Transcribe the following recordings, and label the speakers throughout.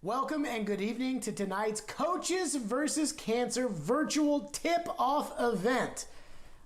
Speaker 1: Welcome and good evening to tonight's Coaches vs. Cancer virtual tip-off event.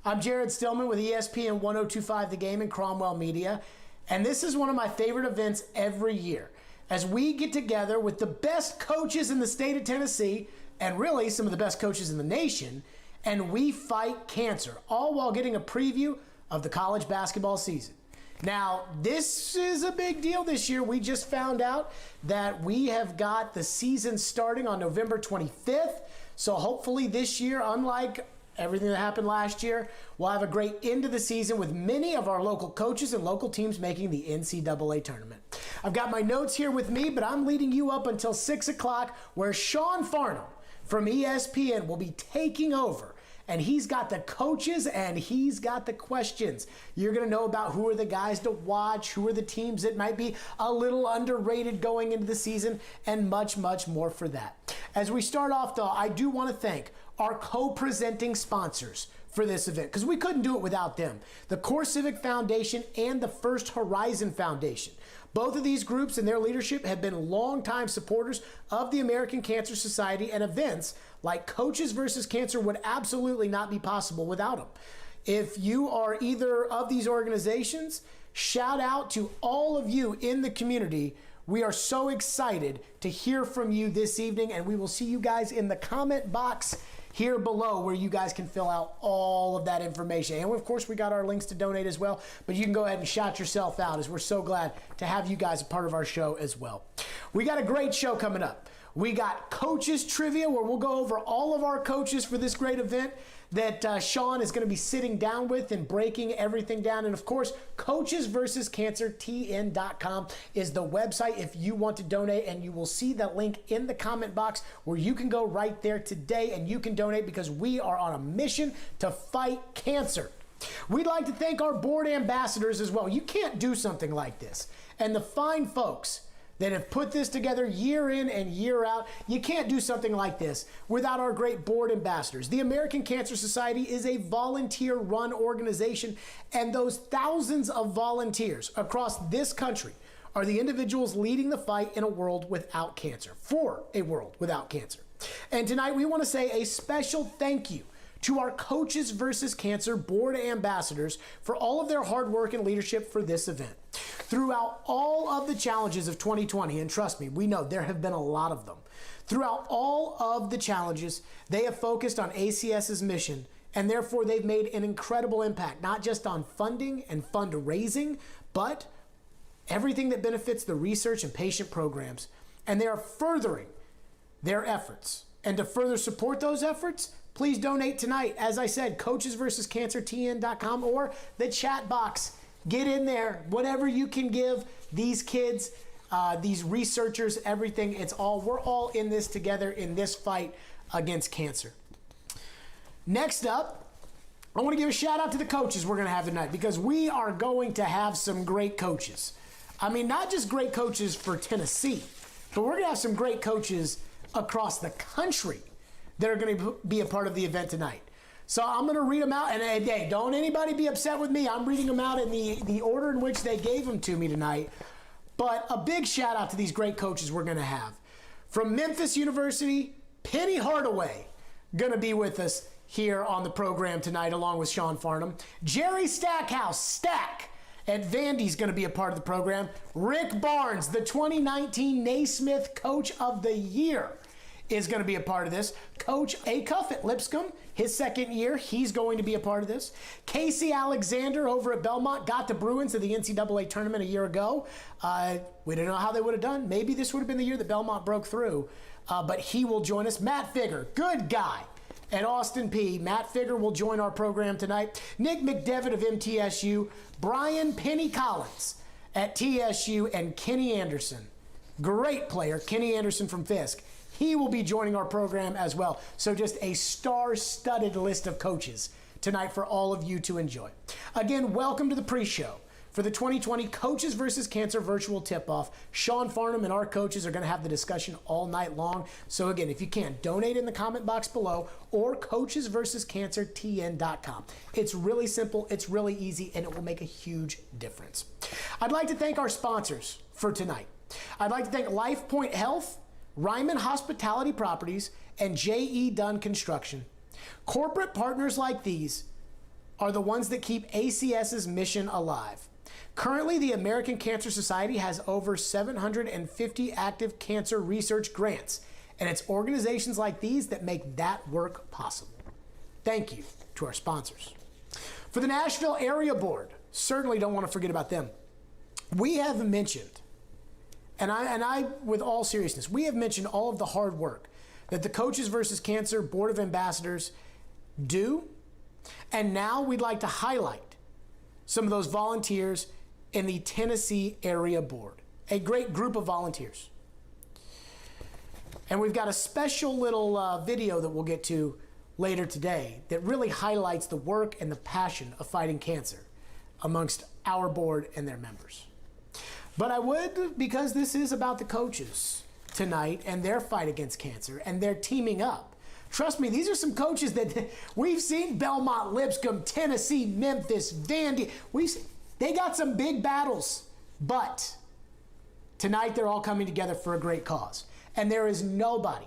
Speaker 1: I'm Jared Stillman with ESPN 1025 The Game and Cromwell Media, and this is one of my favorite events every year as we get together with the best coaches in the state of Tennessee and really some of the best coaches in the nation, and we fight cancer, all while getting a preview of the college basketball season. Now, this is a big deal this year. We just found out that we have got the season starting on November 25th. So hopefully this year, unlike everything that happened last year, we'll have a great end of the season with many of our local coaches and local teams making the NCAA tournament. I've got my notes here with me, but I'm leading you up until 6 o'clock where Sean Farnham from ESPN will be taking over. And he's got the coaches and he's got the questions. You're going to know about who are the guys to watch, who are the teams that might be a little underrated going into the season, and much, much more for that. As we start off, though, I do want to thank our co-presenting sponsors for this event, because we couldn't do it without them. The Core Civic Foundation and the First Horizon Foundation. Both of these groups and their leadership have been longtime supporters of the American Cancer Society, and events like Coaches vs. Cancer would absolutely not be possible without them. If you are either of these organizations, shout out to all of you in the community. We are so excited to hear from you this evening, and we will see you guys in the comment box here below where you guys can fill out all of that information. And of course, we got our links to donate as well, but you can go ahead and shout yourself out as we're so glad to have you guys a part of our show as well. We got a great show coming up. We got coaches trivia where we'll go over all of our coaches for this great event that Sean is going to be sitting down with and breaking everything down. And of course, coachesversuscancertn.com is the website if you want to donate, and you will see that link in the comment box where you can go right there today and you can donate because we are on a mission to fight cancer. We'd like to thank our board ambassadors as well. You can't do something like this. And the fine folks that have put this together year in and year out. You can't do something like this without our great board ambassadors. The American Cancer Society is a volunteer-run organization, and those thousands of volunteers across this country are the individuals leading the fight in a world without cancer, for a world without cancer. And tonight we want to say a special thank you to our Coaches vs. Cancer board ambassadors for all of their hard work and leadership for this event. Throughout all of the challenges of 2020, and trust me, we know there have been a lot of them. Throughout all of the challenges, they have focused on ACS's mission, and therefore they've made an incredible impact, not just on funding and fundraising, but everything that benefits the research and patient programs. And they are furthering their efforts. And to further support those efforts, please donate tonight. As I said, coachesversuscancertn.com or the chat box. Get in there. Whatever you can give these kids, these researchers, everything. We're all in this together in this fight against cancer. Next up, I want to give a shout out to the coaches we're going to have tonight, because we are going to have some great coaches. I mean, not just great coaches for Tennessee, but we're going to have some great coaches across the country that are going to be a part of the event tonight. So I'm going to read them out, and hey, don't anybody be upset with me. I'm reading them out in the order in which they gave them to me tonight. But a big shout out to these great coaches we're going to have. From Memphis University, Penny Hardaway, going to be with us here on the program tonight along with Sean Farnham. Jerry Stackhouse, Stack, at Vandy's going to be a part of the program. Rick Barnes, the 2019 Naismith Coach of the Year, is going to be a part of this. Coach Acuff at Lipscomb, his second year, he's going to be a part of this. Casey Alexander over at Belmont got the Bruins to the NCAA tournament a year ago. We don't know how they would have done. Maybe this would have been the year that Belmont broke through, but he will join us. Matt Figger, good guy at Austin Peay. Matt Figger will join our program tonight. Nick McDevitt of MTSU, Brian Penny Collins at TSU, and Kenny Anderson, great player, Kenny Anderson from Fisk. He will be joining our program as well. So just a star-studded list of coaches tonight for all of you to enjoy. Again, welcome to the pre-show for the 2020 Coaches vs. Cancer virtual tip-off. Sean Farnham and our coaches are going to have the discussion all night long. So again, if you can, donate in the comment box below or coachesversuscancertn.com. It's really simple, it's really easy, and it will make a huge difference. I'd like to thank our sponsors for tonight. I'd like to thank LifePoint Health Ryman Hospitality Properties, and J.E. Dunn Construction. Corporate partners like these are the ones that keep ACS's mission alive. Currently, the American Cancer Society has over 750 active cancer research grants, and it's organizations like these that make that work possible. Thank you to our sponsors. For the Nashville Area Board, certainly don't want to forget about them. We have mentioned, and I, with all seriousness, we have mentioned all of the hard work that the Coaches versus Cancer Board of Ambassadors do, and now we'd like to highlight some of those volunteers in the Tennessee Area Board, a great group of volunteers. And we've got a special little video that we'll get to later today that really highlights the work and the passion of fighting cancer amongst our board and their members. But I would, because this is about the coaches tonight and their fight against cancer and their teaming up. Trust me, these are some coaches that we've seen: Belmont, Lipscomb, Tennessee, Memphis, Vandy. They got some big battles, but tonight they're all coming together for a great cause. And there is nobody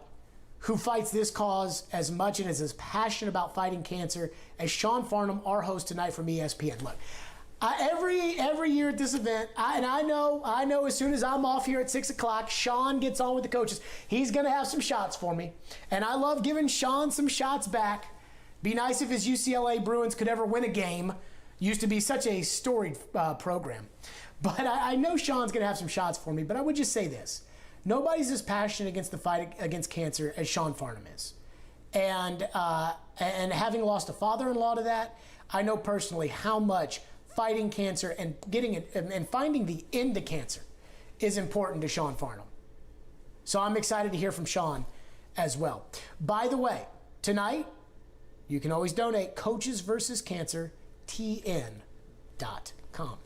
Speaker 1: who fights this cause as much and is as passionate about fighting cancer as Sean Farnham, our host tonight from ESPN. Look, every year at this event, I know as soon as I'm off here at 6 o'clock, Sean gets on with the coaches. He's going to have some shots for me. And I love giving Sean some shots back. Be nice if his UCLA Bruins could ever win a game. Used to be such a storied program. But I know Sean's going to have some shots for me. But I would just say this. Nobody's as passionate against the fight against cancer as Sean Farnham is. And having lost a father-in-law to that, I know personally how much fighting cancer and getting it and finding the end to cancer is important to Sean Farnham. So I'm excited to hear from Sean as well. By the way, tonight, you can always donate coachesversuscancertn.com.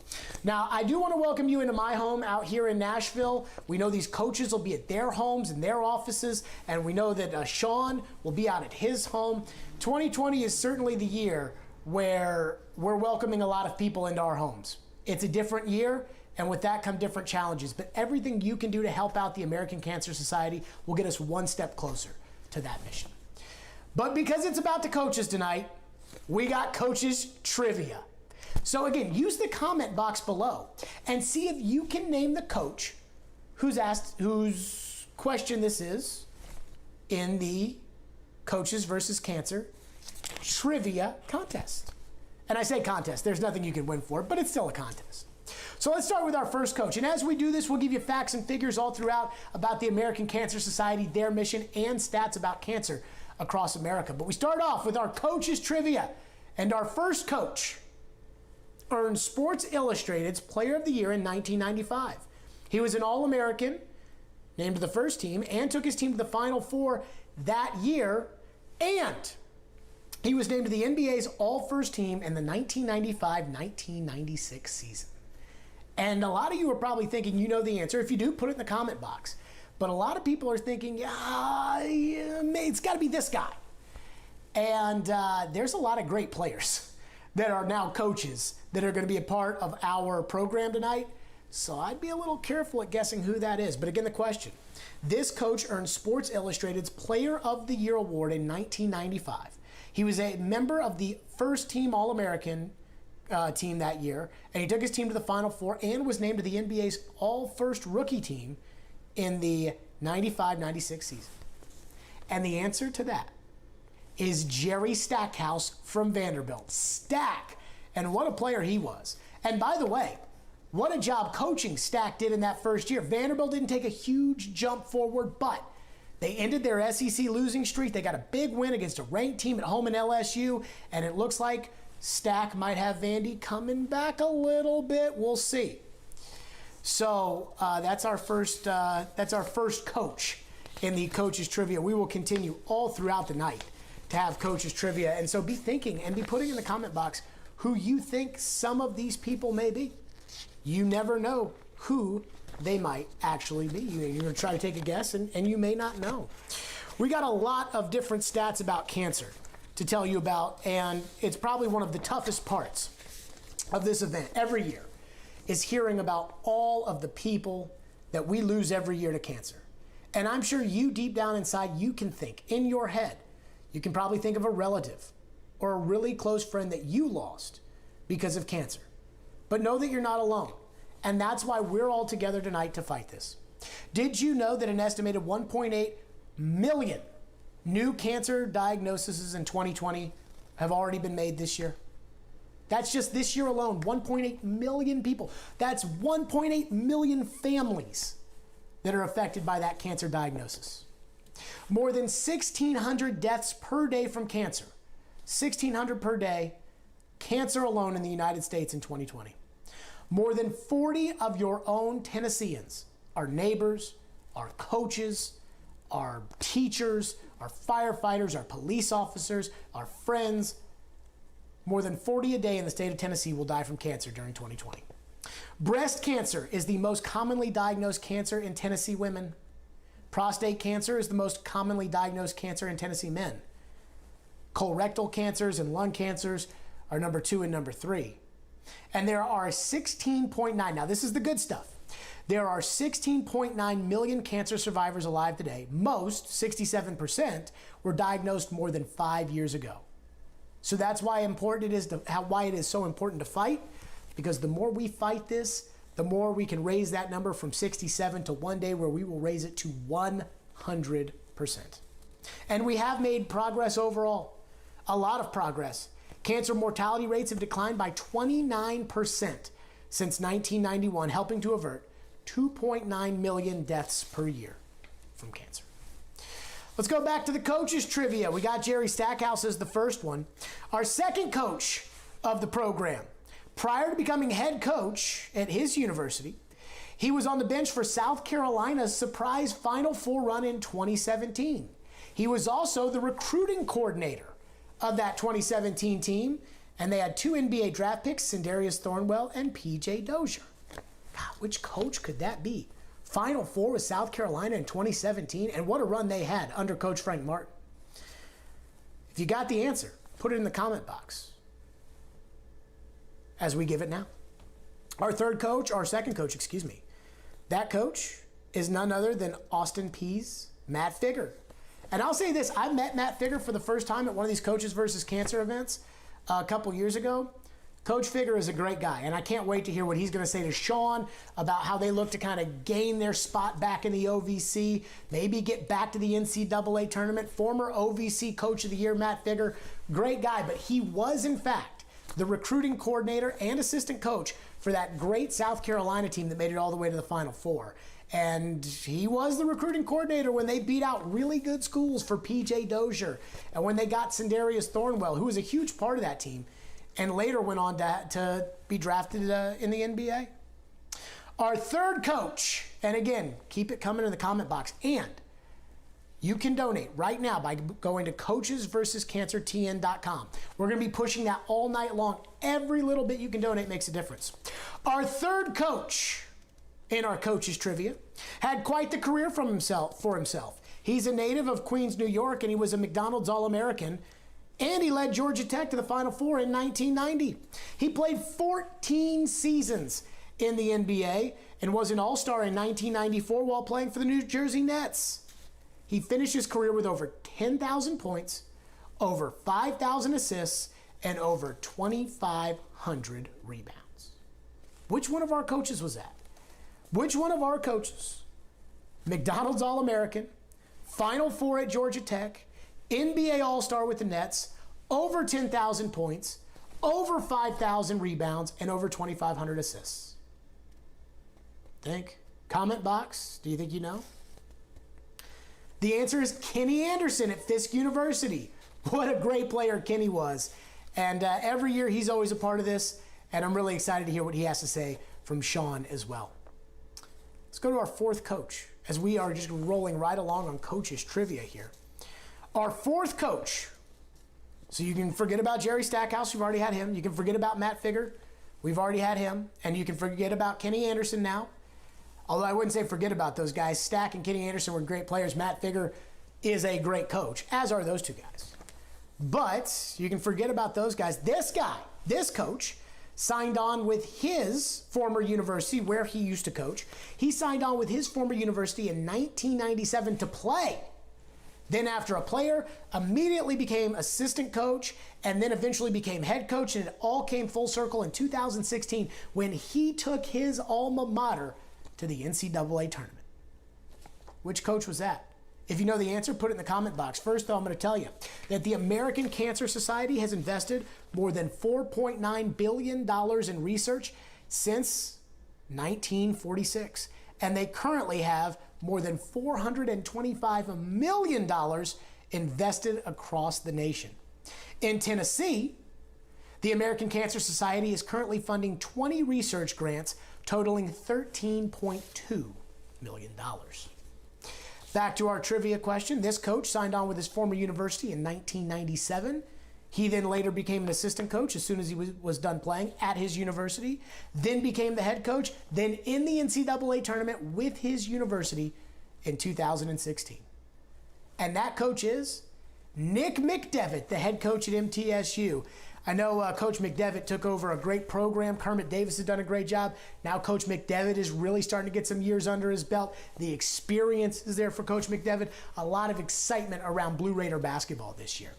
Speaker 1: Now, I do want to welcome you into my home out here in Nashville. We know these coaches will be at their homes and their offices, and we know that Sean will be out at his home. 2020 is certainly the year where we're welcoming a lot of people into our homes. It's a different year, and with that come different challenges. But everything you can do to help out the American Cancer Society will get us one step closer to that mission. But because it's about the coaches tonight, we got coaches trivia. So again, use the comment box below and see if you can name the coach whose question this is in the Coaches versus Cancer trivia contest. And I say contest, there's nothing you can win for it, but it's still a contest. So let's start with our first coach. And as we do this, we'll give you facts and figures all throughout about the American Cancer Society, their mission, and stats about cancer across America. But we start off with our coaches trivia. And our first coach earned Sports Illustrated's Player of the Year in 1995. He was an All-American, named to the first team, and took his team to the Final Four that year. And he was named to the NBA's All-First Team in the 1995-1996 season. And a lot of you are probably thinking you know the answer. If you do, put it in the comment box. But a lot of people are thinking, yeah, it's got to be this guy. And there's a lot of great players that are now coaches that are going to be a part of our program tonight. So I'd be a little careful at guessing who that is. But again, the question. This coach earned Sports Illustrated's Player of the Year award in 1995. He was a member of the first team All-American team that year, and he took his team to the Final Four and was named to the NBA's All-First Rookie team in the 95-96 season. And the answer to that is Jerry Stackhouse from Vanderbilt. Stack. And what a player he was. And by the way, what a job coaching Stack did in that first year. Vanderbilt didn't take a huge jump forward, but they ended their SEC losing streak. They got a big win against a ranked team at home in LSU, and it looks like Stack might have Vandy coming back a little bit. We'll see. So that's our first coach in the coaches trivia. We will continue all throughout the night to have coaches trivia, and so be thinking and be putting in the comment box who you think some of these people may be. You never know who they might actually be. You're going to try to take a guess, and you may not know. We got a lot of different stats about cancer to tell you about, and it's probably one of the toughest parts of this event every year is hearing about all of the people that we lose every year to cancer. And I'm sure you deep down inside, you can think in your head, you can probably think of a relative or a really close friend that you lost because of cancer. But know that you're not alone. And that's why we're all together tonight to fight this. Did you know that an estimated 1.8 million new cancer diagnoses in 2020 have already been made this year? That's just this year alone, 1.8 million people. That's 1.8 million families that are affected by that cancer diagnosis. More than 1,600 deaths per day from cancer. 1,600 per day, cancer alone in the United States in 2020. More than 40 of your own Tennesseans, our neighbors, our coaches, our teachers, our firefighters, our police officers, our friends, more than 40 a day in the state of Tennessee will die from cancer during 2020. Breast cancer is the most commonly diagnosed cancer in Tennessee women. Prostate cancer is the most commonly diagnosed cancer in Tennessee men. Colorectal cancers and lung cancers are number 2 and number 3. And there are 16.9, now this is the good stuff. There are 16.9 million cancer survivors alive today. Most, 67%, were diagnosed more than 5 years ago. So that's why why it is so important to fight, because the more we fight this, the more we can raise that number from 67 to one day where we will raise it to 100%. And we have made progress overall, a lot of progress. Cancer mortality rates have declined by 29% since 1991, helping to avert 2.9 million deaths per year from cancer. Let's go back to the coaches trivia. We got Jerry Stackhouse as the first one. Our second coach of the program. Prior to becoming head coach at his university, he was on the bench for South Carolina's surprise Final Four run in 2017. He was also the recruiting coordinator of that 2017 team, and they had 2 NBA draft picks, Sindarius Thornwell and P.J. Dozier. God, which coach could that be? Final Four with South Carolina in 2017, and what a run they had under Coach Frank Martin. If you got the answer, put it in the comment box as we give it now. Our second coach, that coach is none other than Austin Peay's Matt Figger. And I'll say this, I met Matt Figger for the first time at one of these Coaches versus Cancer events a couple years ago. Coach Figger is a great guy, and I can't wait to hear what he's going to say to Sean about how they look to kind of gain their spot back in the OVC, maybe get back to the NCAA tournament. Former OVC Coach of the Year, Matt Figger, great guy, but he was, in fact, the recruiting coordinator and assistant coach for that great South Carolina team that made it all the way to the Final Four. And he was the recruiting coordinator when they beat out really good schools for P.J. Dozier, and when they got Sindarius Thornwell, who was a huge part of that team, and later went on to be drafted in the NBA. Our third coach, and again, keep it coming in the comment box, and you can donate right now by going to coachesversuscancertn.com. We're going to be pushing that all night long. Every little bit you can donate makes a difference. Our third coach in our coaches trivia had quite the career for himself. He's a native of Queens, New York, and he was a McDonald's All-American. And he led Georgia Tech to the Final Four in 1990. He played 14 seasons in the NBA and was an All-Star in 1994 while playing for the New Jersey Nets. He finished his career with over 10,000 points, over 5,000 assists, and over 2,500 rebounds. Which one of our coaches was that? Which one of our coaches? McDonald's All-American, Final Four at Georgia Tech, NBA All-Star with the Nets, over 10,000 points, over 5,000 rebounds, and over 2,500 assists. Think? Comment box, do you think you know? The answer is Kenny Anderson at Fisk University. What a great player Kenny was. And every year he's always a part of this, and I'm really excited to hear what he has to say from Sean as well. Let's go to our fourth coach, as we are just rolling right along on coaches trivia here. Our fourth coach, so you can forget about Jerry Stackhouse, we've already had him. You can forget about Matt Figger, we've already had him. And you can forget about Kenny Anderson now. Although I wouldn't say forget about those guys. Stack and Kenny Anderson were great players. Matt Figger is a great coach, as are those two guys. But you can forget about those guys. This guy, this coach, signed on with his former university where he used to coach. He signed on with his former university in 1997 to play. Then after a player, immediately became assistant coach and then eventually became head coach, and it all came full circle in 2016 when he took his alma mater to the NCAA tournament. Which coach was that? If you know the answer, put it in the comment box. First, though, I'm going to tell you that the American Cancer Society has invested more than $4.9 billion in research since 1946, and they currently have more than $425 million invested across the nation. In Tennessee, the American Cancer Society is currently funding 20 research grants totaling $13.2 million. Back to our trivia question. This coach signed on with his former university in 1997. He then later became an assistant coach as soon as he was done playing at his university, then became the head coach, then in the NCAA tournament with his university in 2016. And that coach is Nick McDevitt, the head coach at MTSU. I know Coach McDevitt took over a great program. Kermit Davis has done a great job. Now Coach McDevitt is really starting to get some years under his belt. The experience is there for Coach McDevitt. A lot of excitement around Blue Raider basketball this year.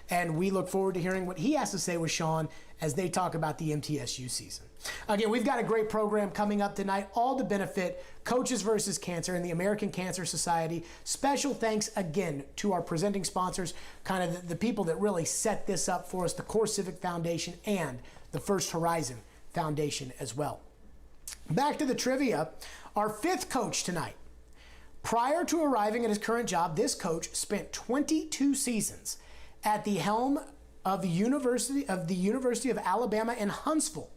Speaker 1: And we look forward to hearing what he has to say with Sean as they talk about the MTSU season. Again, we've got a great program coming up tonight, all to benefit Coaches versus Cancer and the American Cancer Society. Special thanks again to our presenting sponsors, kind of the people that really set this up for us, the Core Civic Foundation and the First Horizon Foundation as well. Back to the trivia, our fifth coach tonight. Prior to arriving at his current job, this coach spent 22 seasons at the helm of the University of Alabama in Huntsville.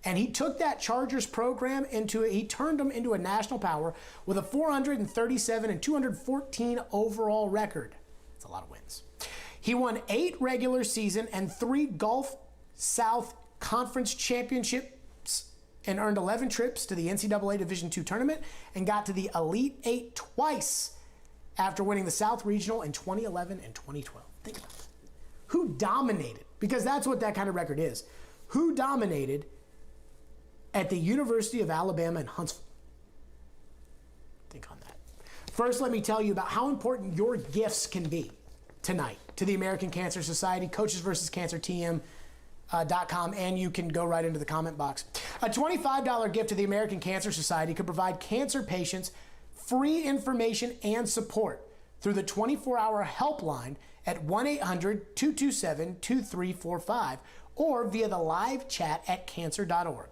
Speaker 1: And he took that Chargers program he turned them into a national power with a 437 and 214 overall record. That's a lot of wins. He won 8 regular season and 3 Gulf South Conference championships and earned 11 trips to the NCAA Division II tournament and got to the Elite 8 twice after winning the South Regional in 2011 and 2012. Think about that. Who dominated? Because that's what that kind of record is. Who dominated at the University of Alabama in Huntsville? Think on that. First, let me tell you about how important your gifts can be tonight to the American Cancer Society, Coaches vs. Cancer TM.com, and you can go right into the comment box. A $25 gift to the American Cancer Society could provide cancer patients free information and support through the 24-hour helpline at 1-800-227-2345 or via the live chat at cancer.org.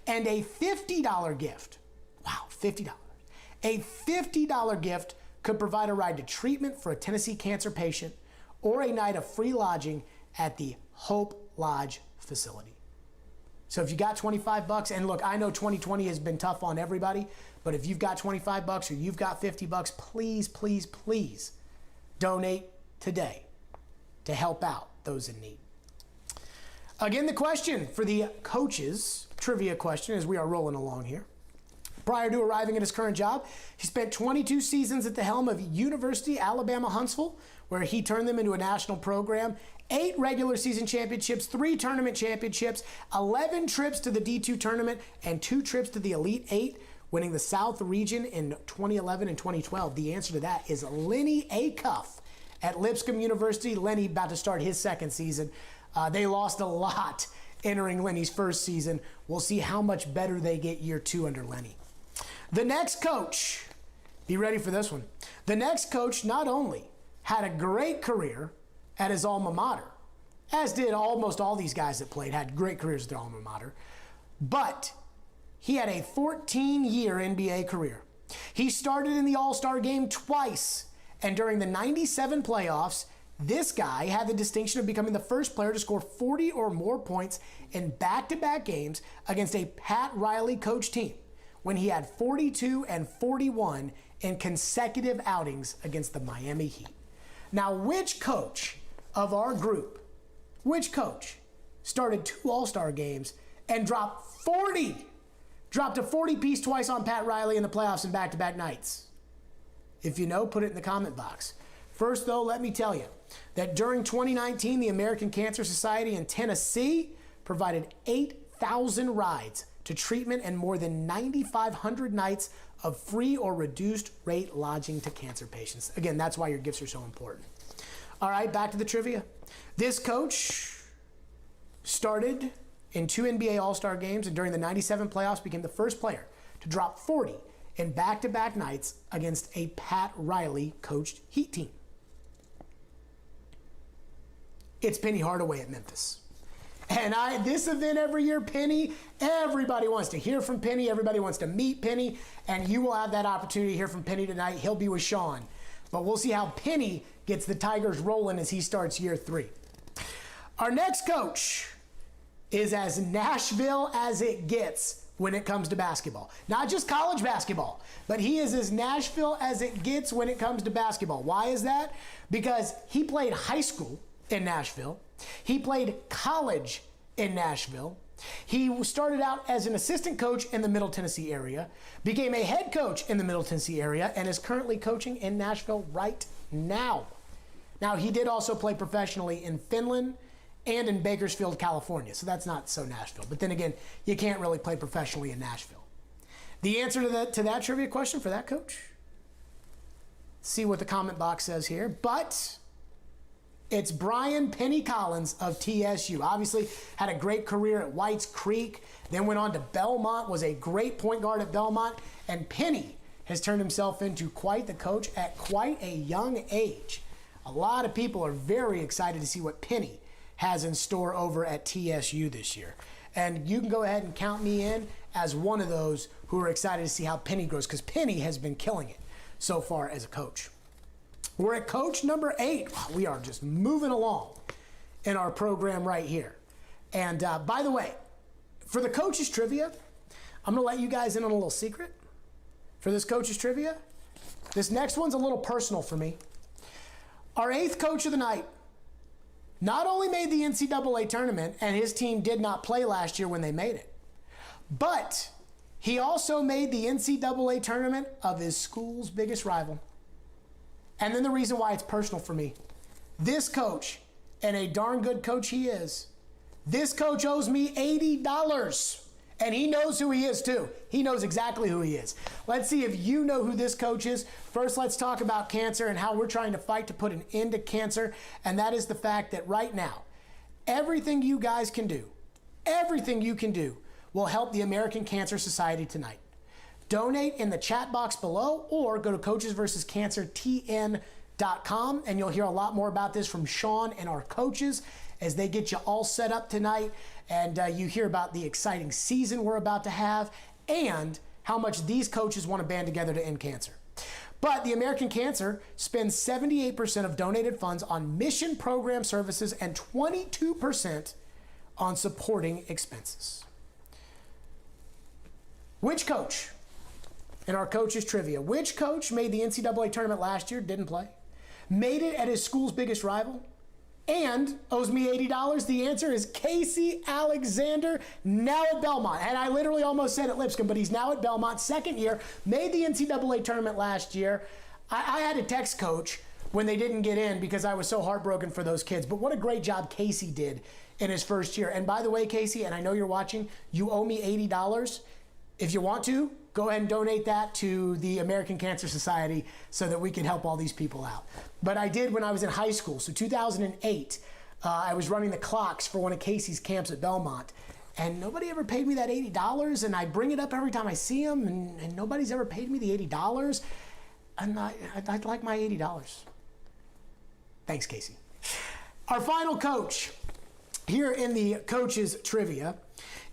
Speaker 1: And a $50 gift, wow, $50. A $50 gift could provide a ride to treatment for a Tennessee cancer patient or a night of free lodging at the Hope Lodge facility. So if you got $25, and look, I know 2020 has been tough on everybody, but if you've got $25 or you've got $50, please, please, please donate today to help out those in need. Again, the question for the coaches trivia question as we are rolling along here. Prior to arriving at his current job, he spent 22 seasons at the helm of University Alabama Huntsville, where he turned them into a national program, 8 regular season championships, 3 tournament championships, 11 trips to the D2 tournament, and 2 trips to the Elite 8, winning the South region in 2011 and 2012. The answer to that is Lenny Acuff at Lipscomb University. Lenny about to start his second season. They lost a lot entering Lenny's first season. We'll see how much better they get year 2 under Lenny. The next coach, be ready for this one. The next coach not only had a great career at his alma mater, as did almost all these guys that played, had great careers at their alma mater, but he had a 14-year NBA career. He started in the All-Star game twice, and during the 97 playoffs, this guy had the distinction of becoming the first player to score 40 or more points in back-to-back games against a Pat Riley coach team when he had 42 and 41 in consecutive outings against the Miami Heat. Now, which coach of our group, which coach started 2 All-Star games and dropped a 40-piece twice on Pat Riley in the playoffs in back-to-back nights? If you know, put it in the comment box. First, though, let me tell you that during 2019, the American Cancer Society in Tennessee provided 1,000 rides to treatment and more than 9,500 nights of free or reduced rate lodging to cancer patients. Again, that's why your gifts are so important. All right, back to the trivia. This coach started in 2 NBA All-Star games and during the 97 playoffs became the first player to drop 40 in back-to-back nights against a Pat Riley coached Heat team. It's Penny Hardaway at Memphis. And this event every year, Penny, everybody wants to hear from Penny. Everybody wants to meet Penny. And you will have that opportunity to hear from Penny tonight. He'll be with Sean. But we'll see how Penny gets the Tigers rolling as he starts year 3. Our next coach is as Nashville as it gets when it comes to basketball. Not just college basketball, but he is as Nashville as it gets when it comes to basketball. Why is that? Because he played high school in Nashville. He played college in Nashville. He started out as an assistant coach in the Middle Tennessee area, became a head coach in the Middle Tennessee area, and is currently coaching in Nashville right now. Now, he did also play professionally in Finland and in Bakersfield, California, so that's not so Nashville. But then again, you can't really play professionally in Nashville. The answer to that trivia question for that coach? See what the comment box says here. But it's Brian Penny Collins of TSU. Obviously, had a great career at Whites Creek, then went on to Belmont, was a great point guard at Belmont, and Penny has turned himself into quite the coach at quite a young age. A lot of people are very excited to see what Penny has in store over at TSU this year. And you can go ahead and count me in as one of those who are excited to see how Penny grows, because Penny has been killing it so far as a coach. We're at coach number 8. Wow, we are just moving along in our program right here. And by the way, for the coaches trivia, I'm going to let you guys in on a little secret. For this coaches trivia, this next one's a little personal for me. Our 8th coach of the night not only made the NCAA tournament, and his team did not play last year when they made it, but he also made the NCAA tournament of his school's biggest rival. And then the reason why it's personal for me, this coach, and a darn good coach he is, this coach owes me $80. And he knows who he is too. He knows exactly who he is. Let's see if you know who this coach is. First, let's talk about cancer and how we're trying to fight to put an end to cancer. And that is the fact that right now, everything you guys can do, everything you can do will help the American Cancer Society tonight. Donate in the chat box below or go to coachesversuscancertn.com and you'll hear a lot more about this from Sean and our coaches as they get you all set up tonight, and you hear about the exciting season we're about to have and how much these coaches want to band together to end cancer. But the American Cancer spends 78% of donated funds on mission program services and 22% on supporting expenses. Which coach, in our coaches trivia, which coach made the NCAA tournament last year, didn't play, made it at his school's biggest rival, and owes me $80? The answer is Casey Alexander, now at Belmont. And I literally almost said at Lipscomb, but he's now at Belmont, 2nd year, made the NCAA tournament last year. I had to text coach when they didn't get in because I was so heartbroken for those kids. But what a great job Casey did in his first year. And by the way, Casey, and I know you're watching, you owe me $80. If you want to, go ahead and donate that to the American Cancer Society so that we can help all these people out. But I did when I was in high school. So 2008, I was running the clocks for one of Casey's camps at Belmont. And nobody ever paid me that $80. And I bring it up every time I see him. And nobody's ever paid me the $80. And I'd like my $80. Thanks, Casey. Our final coach here in the coaches trivia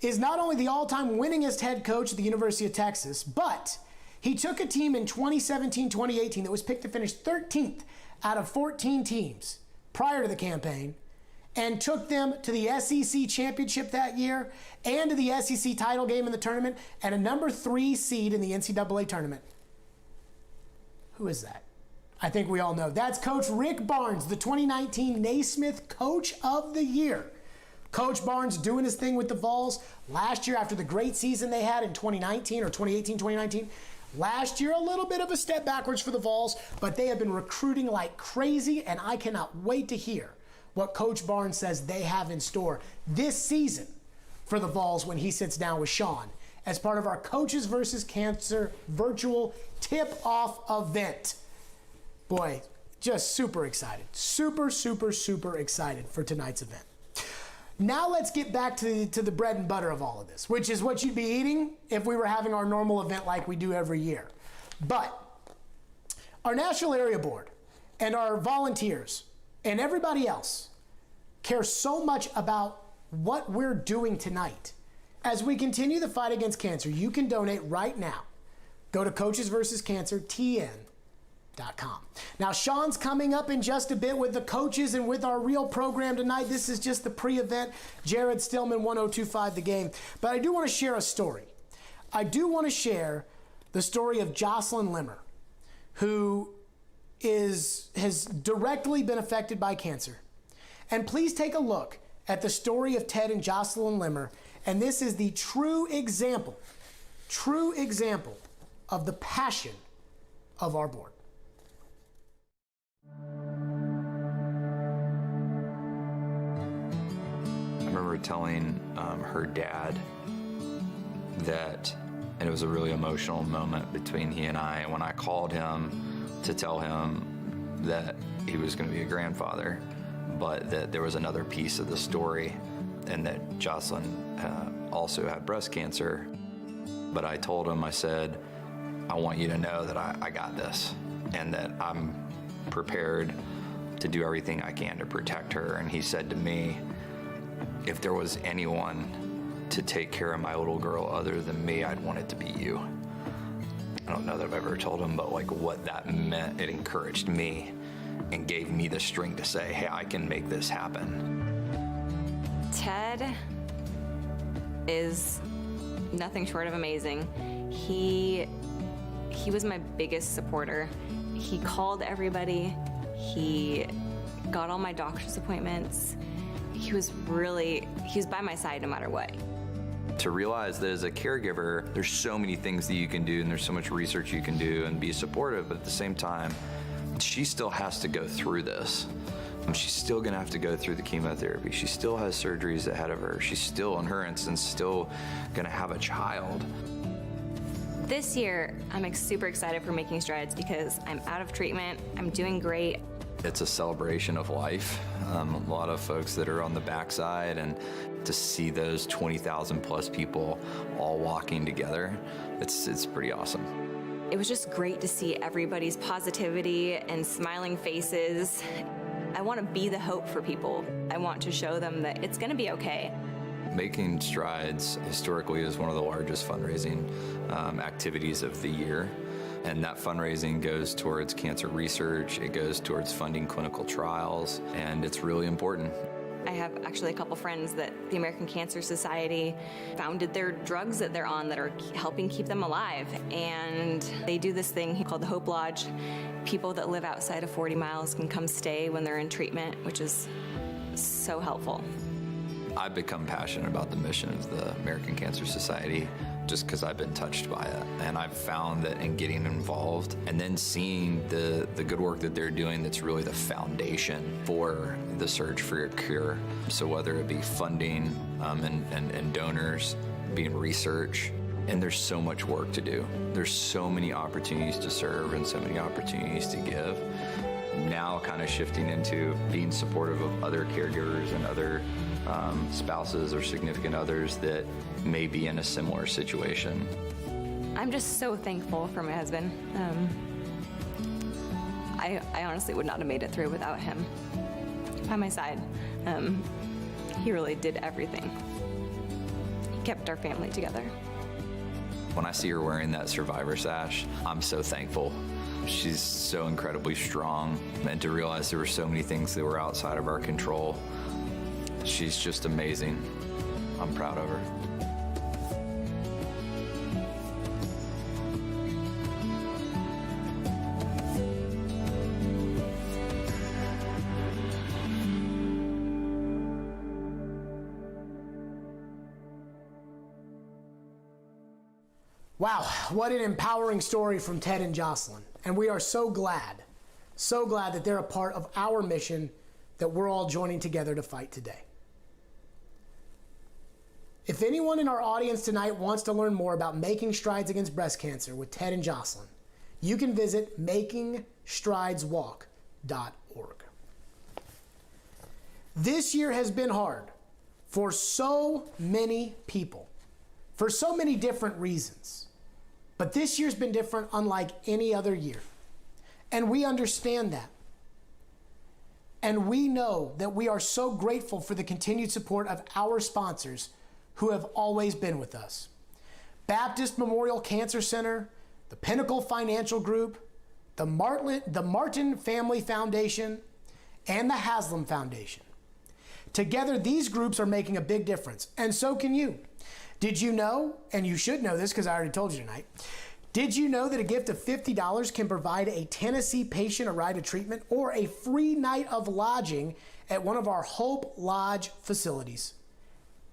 Speaker 1: is not only the all-time winningest head coach at the University of Texas, but he took a team in 2017-2018 that was picked to finish 13th out of 14 teams prior to the campaign and took them to the SEC championship that year and to the SEC title game in the tournament and a number 3 seed in the NCAA tournament. Who is that? I think we all know. That's Coach Rick Barnes, the 2019 Naismith Coach of the Year. Coach Barnes doing his thing with the Vols. Last year, after the great season they had in 2019 or 2018-2019, last year a little bit of a step backwards for the Vols, but they have been recruiting like crazy, and I cannot wait to hear what Coach Barnes says they have in store this season for the Vols when he sits down with Sean as part of our Coaches versus Cancer virtual tip-off event. Boy, just super excited. Super, super, super excited for tonight's event. Now let's get back to the bread and butter of all of this, which is what you'd be eating if we were having our normal event like we do every year. But our National Area Board and our volunteers and everybody else care so much about what we're doing tonight. As we continue the fight against cancer, you can donate right now. Go to coachesversuscancertn.com. Now, Sean's coming up in just a bit with the coaches and with our real program tonight. This is just the pre-event. Jared Stillman, 1025 The Game. But I do want to share a story. I do want to share the story of Jocelyn Limmer, who has directly been affected by cancer. And please take a look at the story of Ted and Jocelyn Limmer. And this is the true example of the passion of our board.
Speaker 2: I remember telling her dad that, and it was a really emotional moment between he and I, when I called him to tell him that he was going to be a grandfather, but that there was another piece of the story, and that Jocelyn also had breast cancer. But I told him, I said, I want you to know that I got this, and that I'm prepared to do everything I can to protect her. And he said to me, if there was anyone to take care of my little girl other than me, I'd want it to be you. I don't know that I've ever told him, but like what that meant, it encouraged me and gave me the strength to say, hey, I can make this happen.
Speaker 3: Ted is nothing short of amazing. He was my biggest supporter. He called everybody. He got all my doctor's appointments. He was by my side no matter what.
Speaker 2: To realize that as a caregiver, there's so many things that you can do, and there's so much research you can do and be supportive, but at the same time, she still has to go through this. She's still gonna have to go through the chemotherapy. She still has surgeries ahead of her. She's still, in her instance, still gonna have a child.
Speaker 3: This year, I'm super excited for making strides because I'm out of treatment. I'm doing great.
Speaker 2: It's a celebration of life. A lot of folks that are on the backside, and to see those 20,000 plus people all walking together, it's pretty awesome.
Speaker 3: It was just great to see everybody's positivity and smiling faces. I want to be the hope for people. I want to show them that it's going to be okay.
Speaker 2: Making Strides historically is one of the largest fundraising activities of the year. And that fundraising goes towards cancer research, it goes towards funding clinical trials, and it's really important.
Speaker 3: I have actually a couple friends that the American Cancer Society founded their drugs that they're on that are helping keep them alive. And they do this thing called the Hope Lodge. People that live outside of 40 miles can come stay when they're in treatment, which is so helpful.
Speaker 2: I've become passionate about the mission of the American Cancer Society just because I've been touched by it. And I've found that in getting involved and then seeing the good work that they're doing, that's really the foundation for the search for a cure. So whether it be funding and donors, being research, and there's so much work to do. There's so many opportunities to serve and so many opportunities to give. Now kind of shifting into being supportive of other caregivers and other spouses or significant others that may be in a similar situation.
Speaker 3: I'm just so thankful for my husband. I honestly would not have made it through without him by my side. He really did everything. He kept our family together.
Speaker 2: When I see her wearing that survivor sash, I'm so thankful. She's so incredibly strong, and to realize there were so many things that were outside of our control, she's just amazing. I'm proud of her.
Speaker 1: Wow, what an empowering story from Ted and Jocelyn. And we are so glad that they're a part of our mission that we're all joining together to fight today. If anyone in our audience tonight wants to learn more about making strides against breast cancer with Ted and Jocelyn, you can visit makingstrideswalk.org. This year has been hard for so many people, for so many different reasons. But this year's been different unlike any other year. And we understand that. And we know that we are so grateful for the continued support of our sponsors who have always been with us. Baptist Memorial Cancer Center, the Pinnacle Financial Group, the Martin Family Foundation, and the Haslam Foundation. Together, these groups are making a big difference, and so can you. Did you know, and you should know this because I already told you tonight, did you know that a gift of $50 can provide a Tennessee patient a ride to treatment or a free night of lodging at one of our Hope Lodge facilities?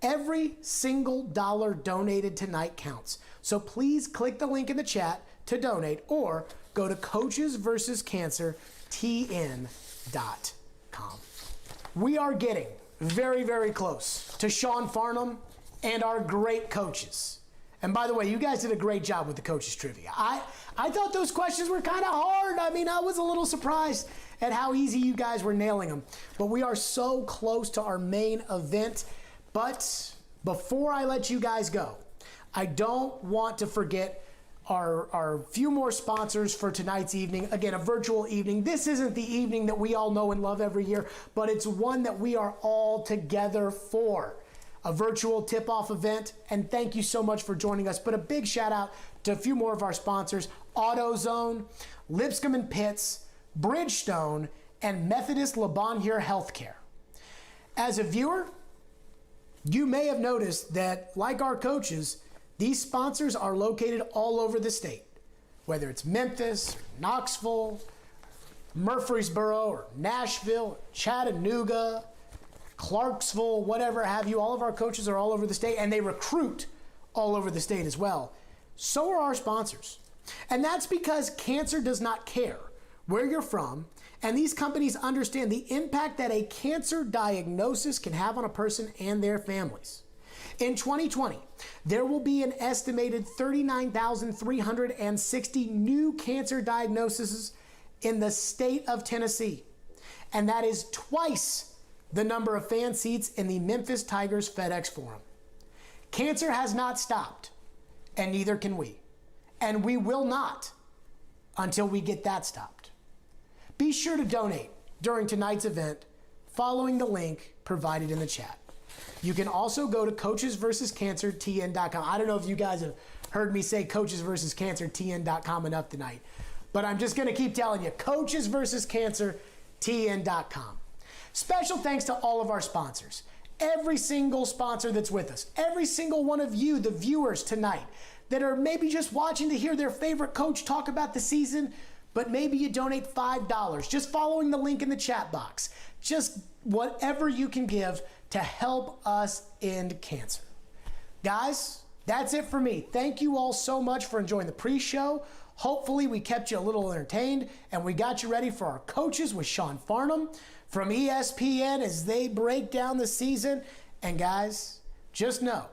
Speaker 1: Every single dollar donated tonight counts. So please click the link in the chat to donate or go to coachesversuscancertn.com. We are getting very, very close to Sean Farnham and our great coaches. And by the way, you guys did a great job with the coaches trivia. I thought those questions were kind of hard. I mean, I was a little surprised at how easy you guys were nailing them. But we are so close to our main event. But before I let you guys go, I don't want to forget our few more sponsors for tonight's evening. Again, a virtual evening. This isn't the evening that we all know and love every year, but it's one that we are all together for. A virtual tip-off event, and thank you so much for joining us. But a big shout out to a few more of our sponsors, AutoZone, Lipscomb and Pitts, Bridgestone, and Methodist Le Bon Hur Healthcare. As a viewer, you may have noticed that, like our coaches, these sponsors are located all over the state, whether it's Memphis, Knoxville, Murfreesboro, or Nashville, Chattanooga, Clarksville, whatever have you. All of our coaches are all over the state, and they recruit all over the state as well. So are our sponsors. And that's because cancer does not care where you're from, and these companies understand the impact that a cancer diagnosis can have on a person and their families. In 2020, there will be an estimated 39,360 new cancer diagnoses in the state of Tennessee, and that is twice the number of fan seats in the Memphis Tigers FedEx Forum. Cancer has not stopped, and neither can we. And we will not until we get that stopped. Be sure to donate during tonight's event following the link provided in the chat. You can also go to coachesversuscancertn.com. I don't know if you guys have heard me say coachesversuscancertn.com enough tonight, but I'm just going to keep telling you, coachesversuscancertn.com. Special thanks to all of our sponsors. Every single sponsor that's with us, every single one of you, the viewers tonight, that are maybe just watching to hear their favorite coach talk about the season, but maybe you donate $5, just following the link in the chat box. Just whatever you can give to help us end cancer. Guys, that's it for me. Thank you all so much for enjoying the pre-show. Hopefully we kept you a little entertained and we got you ready for our coaches with Sean Farnham from ESPN as they break down the season. And guys, just know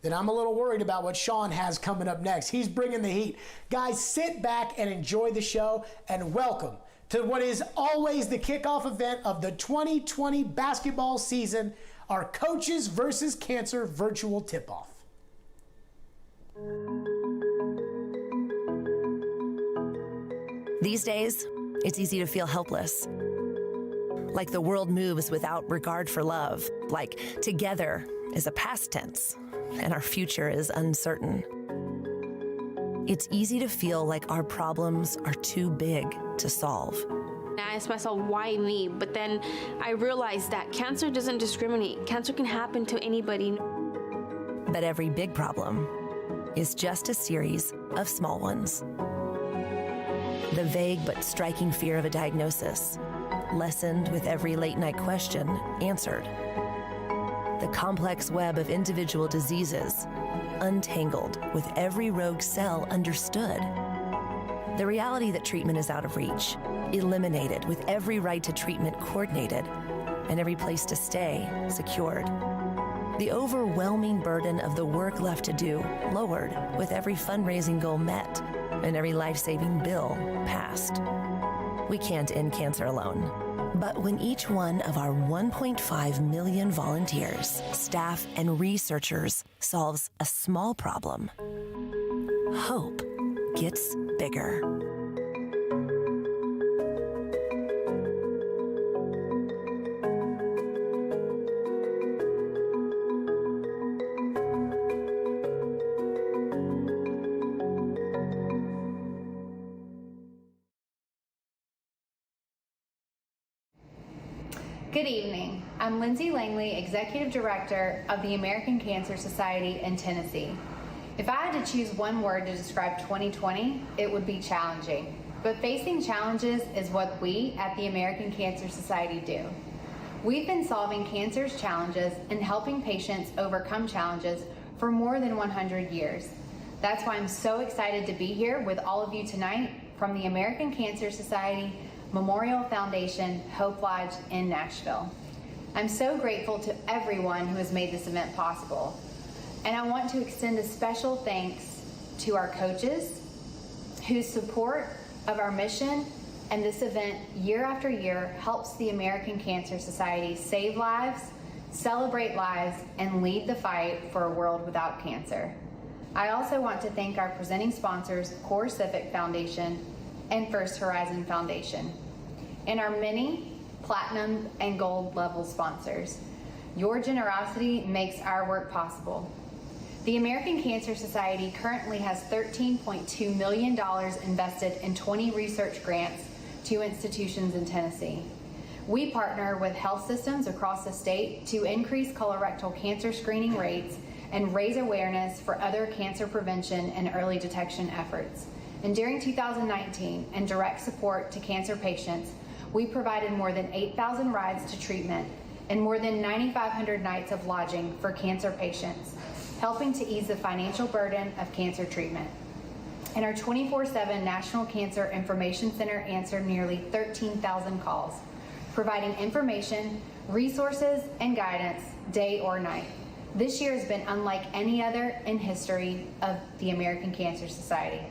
Speaker 1: that I'm a little worried about what Sean has coming up next. He's bringing the heat. Guys, sit back and enjoy the show, and welcome to what is always the kickoff event of the 2020 basketball season, our Coaches versus Cancer virtual tip-off.
Speaker 4: These days, it's easy to feel helpless. Like the world moves without regard for love. Like together is a past tense, and our future is uncertain. It's easy to feel like our problems are too big to solve.
Speaker 5: I asked myself, why me? But then I realized that cancer doesn't discriminate. Cancer can happen to anybody.
Speaker 4: But every big problem is just a series of small ones. The vague but striking fear of a diagnosis, lessened with every late-night question answered. The complex web of individual diseases, untangled with every rogue cell understood. The reality that treatment is out of reach, eliminated with every right to treatment coordinated, and every place to stay secured. The overwhelming burden of the work left to do lowered with every fundraising goal met and every life-saving bill passed. We can't end cancer alone. But when each one of our 1.5 million volunteers, staff, and researchers solves a small problem, hope gets bigger.
Speaker 6: Good evening. I'm Lindsay Langley, Executive Director of the American Cancer Society in Tennessee. If I had to choose one word to describe 2020, it would be challenging. But facing challenges is what we at the American Cancer Society do. We've been solving cancer's challenges and helping patients overcome challenges for more than 100 years. That's why I'm so excited to be here with all of you tonight from the American Cancer Society Memorial Foundation Hope Lodge in Nashville. I'm so grateful to everyone who has made this event possible. And I want to extend a special thanks to our coaches whose support of our mission and this event year after year helps the American Cancer Society save lives, celebrate lives, and lead the fight for a world without cancer. I also want to thank our presenting sponsors, Core Civic Foundation and First Horizon Foundation, and our many platinum and gold level sponsors. Your generosity makes our work possible. The American Cancer Society currently has $13.2 million invested in 20 research grants to institutions in Tennessee. We partner with health systems across the state to increase colorectal cancer screening rates and raise awareness for other cancer prevention and early detection efforts. And during 2019, in direct support to cancer patients, we provided more than 8,000 rides to treatment and more than 9,500 nights of lodging for cancer patients, helping to ease the financial burden of cancer treatment. And our 24/7 National Cancer Information Center answered nearly 13,000 calls, providing information, resources, and guidance day or night. This year has been unlike any other in history of the American Cancer Society.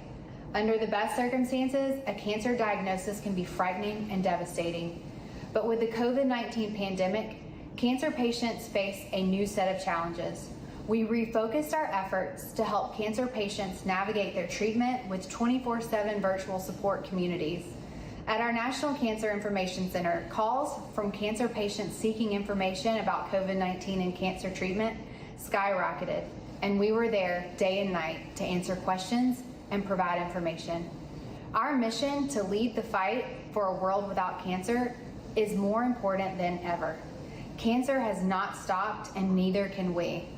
Speaker 6: Under the best circumstances, a cancer diagnosis can be frightening and devastating. But with the COVID-19 pandemic, cancer patients face a new set of challenges. We refocused our efforts to help cancer patients navigate their treatment with 24/7 virtual support communities. At our National Cancer Information Center, calls from cancer patients seeking information about COVID-19 and cancer treatment skyrocketed, and we were there day and night to answer questions and provide information. Our mission to lead the fight for a world without cancer is more important than ever. Cancer has not stopped, and neither can we.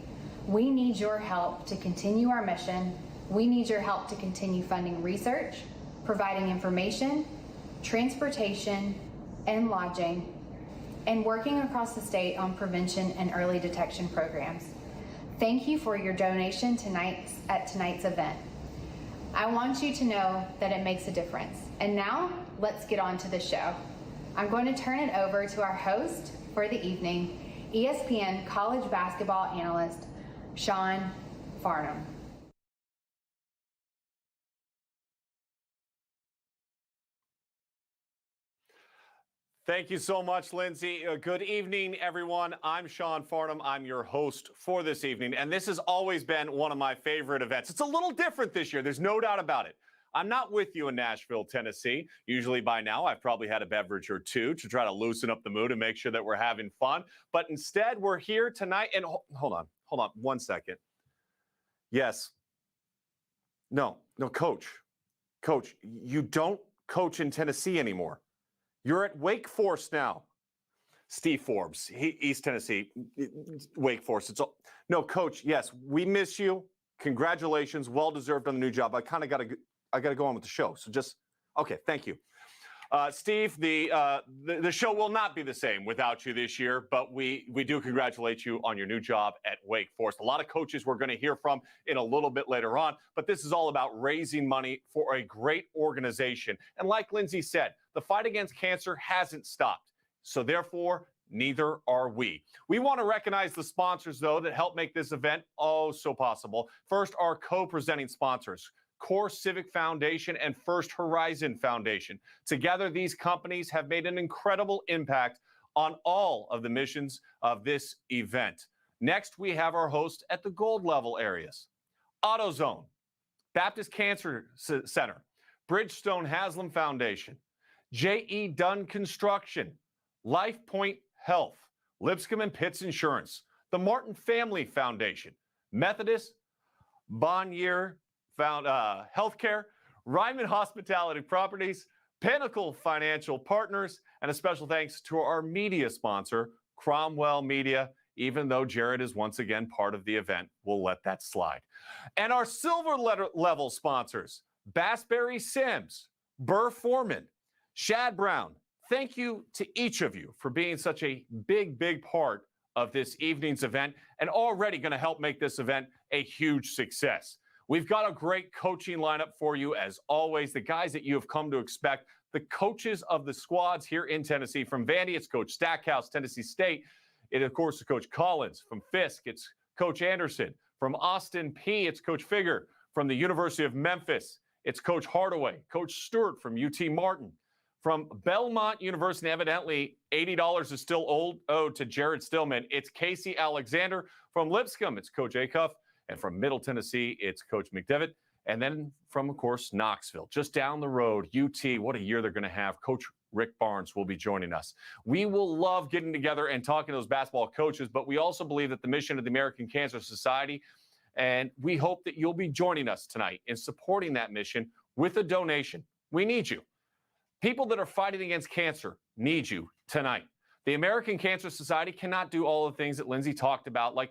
Speaker 6: We need your help to continue our mission. We need your help to continue funding research, providing information, transportation, and lodging, and working across the state on prevention and early detection programs. Thank you for your donation at tonight's event. I want you to know that it makes a difference. And now, let's get on to the show. I'm going to turn it over to our host for the evening, ESPN college basketball analyst, Sean Farnham.
Speaker 7: Thank you so much, Lindsay. Good evening, everyone. I'm Sean Farnham. I'm your host for this evening, and this has always been one of my favorite events. It's a little different this year. There's no doubt about it. I'm not with you in Nashville, Tennessee. Usually by now, I've probably had a beverage or two to try to loosen up the mood and make sure that we're having fun. But instead, we're here tonight. And hold on 1 second. Yes. No, Coach, you don't coach in Tennessee anymore. You're at Wake Forest now. Steve Forbes, East Tennessee, Wake Forest. No, Coach, yes, we miss you. Congratulations, well-deserved on the new job. I got to go on with the show. So okay, thank you. Steve, the show will not be the same without you this year, but we do congratulate you on your new job at Wake Forest. A lot of coaches we're going to hear from in a little bit later on, but this is all about raising money for a great organization. And like Lindsay said, the fight against cancer hasn't stopped. So therefore, neither are we. We want to recognize the sponsors, though, that help make this event oh so possible. First, our co-presenting sponsors, Core Civic Foundation and First Horizon Foundation. Together, these companies have made an incredible impact on all of the missions of this event. Next, we have our host at the gold level areas. AutoZone, Baptist Cancer Center, Bridgestone Haslam Foundation, J.E. Dunn Construction, Life Point Health, Lipscomb and Pitts Insurance, the Martin Family Foundation, Methodist, Bonnier Healthcare, Ryman Hospitality Properties, Pinnacle Financial Partners, and a special thanks to our media sponsor, Cromwell Media. Even though Jared is once again part of the event, we'll let that slide. And our silver level sponsors, Bassberry Sims, Burr Foreman, Shad Brown. Thank you to each of you for being such a big part of this evening's event and already going to help make this event a huge success. We've got a great coaching lineup for you as always. The guys that you have come to expect, the coaches of the squads here in Tennessee. From Vandy, it's Coach Stackhouse, Tennessee State. It, of course, is Coach Collins. From Fisk, it's Coach Anderson. From Austin Peay, it's Coach Figger. From the University of Memphis, it's Coach Hardaway. Coach Steward from UT Martin. From Belmont University, evidently $80 is still owed to Jared Stillman. It's Casey Alexander. From Lipscomb, it's Coach Acuff. And from Middle Tennessee, it's Coach McDevitt. And then from, of course, Knoxville, just down the road, UT, what a year they're going to have. Coach Rick Barnes will be joining us. We will love getting together and talking to those basketball coaches, but we also believe that the mission of the American Cancer Society, and we hope that you'll be joining us tonight in supporting that mission with a donation. We need you. People that are fighting against cancer need you tonight. The American Cancer Society cannot do all the things that Lindsay talked about, like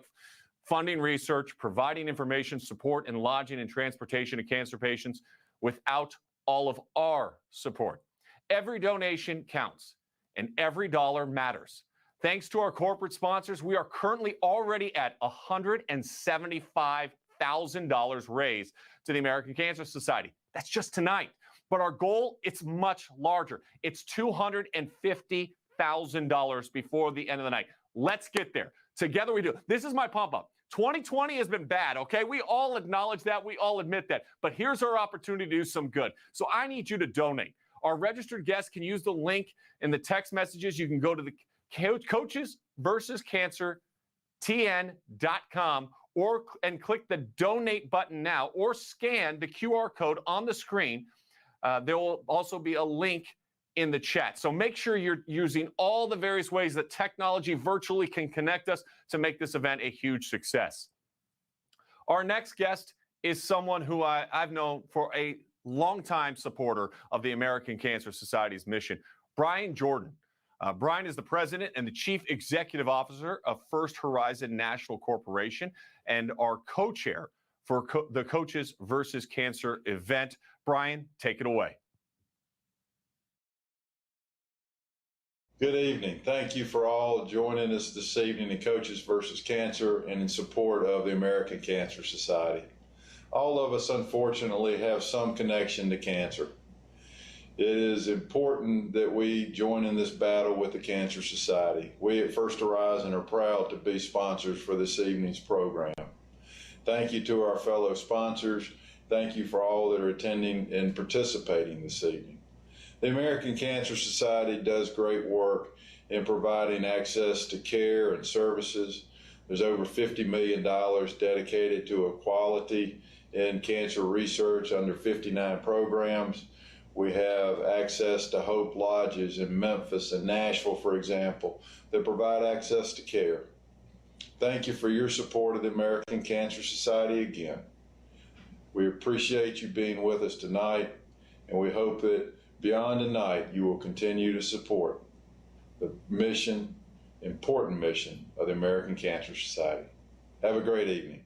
Speaker 7: funding research, providing information, support, and lodging and transportation to cancer patients without all of our support. Every donation counts, and every dollar matters. Thanks to our corporate sponsors, we are currently already at $175,000 raised to the American Cancer Society. That's just tonight. But our goal, it's much larger. It's $250,000 before the end of the night. Let's get there. Together we do. This is my pump up. 2020 has been bad, okay? We all acknowledge that. We all admit that. But here's our opportunity to do some good. So I need you to donate. Our registered guests can use the link in the text messages. You can go to the Coaches versus Cancer TN.com and click the donate button now or scan the QR code on the screen. There will also be a link in the chat. So make sure you're using all the various ways that technology virtually can connect us to make this event a huge success. Our next guest is someone who I've known for a longtime supporter of the American Cancer Society's mission, Brian Jordan. Brian is the president and the chief executive officer of First Horizon National Corporation and our co-chair for the Coaches versus Cancer event. Brian, take it away.
Speaker 8: Good evening. Thank you for all joining us this evening in Coaches versus Cancer and in support of the American Cancer Society. All of us, unfortunately, have some connection to cancer. It is important that we join in this battle with the Cancer Society. We at First Horizon are proud to be sponsors for this evening's program. Thank you to our fellow sponsors. Thank you for all that are attending and participating this evening. The American Cancer Society does great work in providing access to care and services. There's over $50 million dedicated to equality in cancer research under 59 programs. We have access to Hope Lodges in Memphis and Nashville, for example, that provide access to care. Thank you for your support of the American Cancer Society again. We appreciate you being with us tonight, and we hope that beyond tonight you will continue to support the mission, important mission of the American Cancer Society. Have a great evening.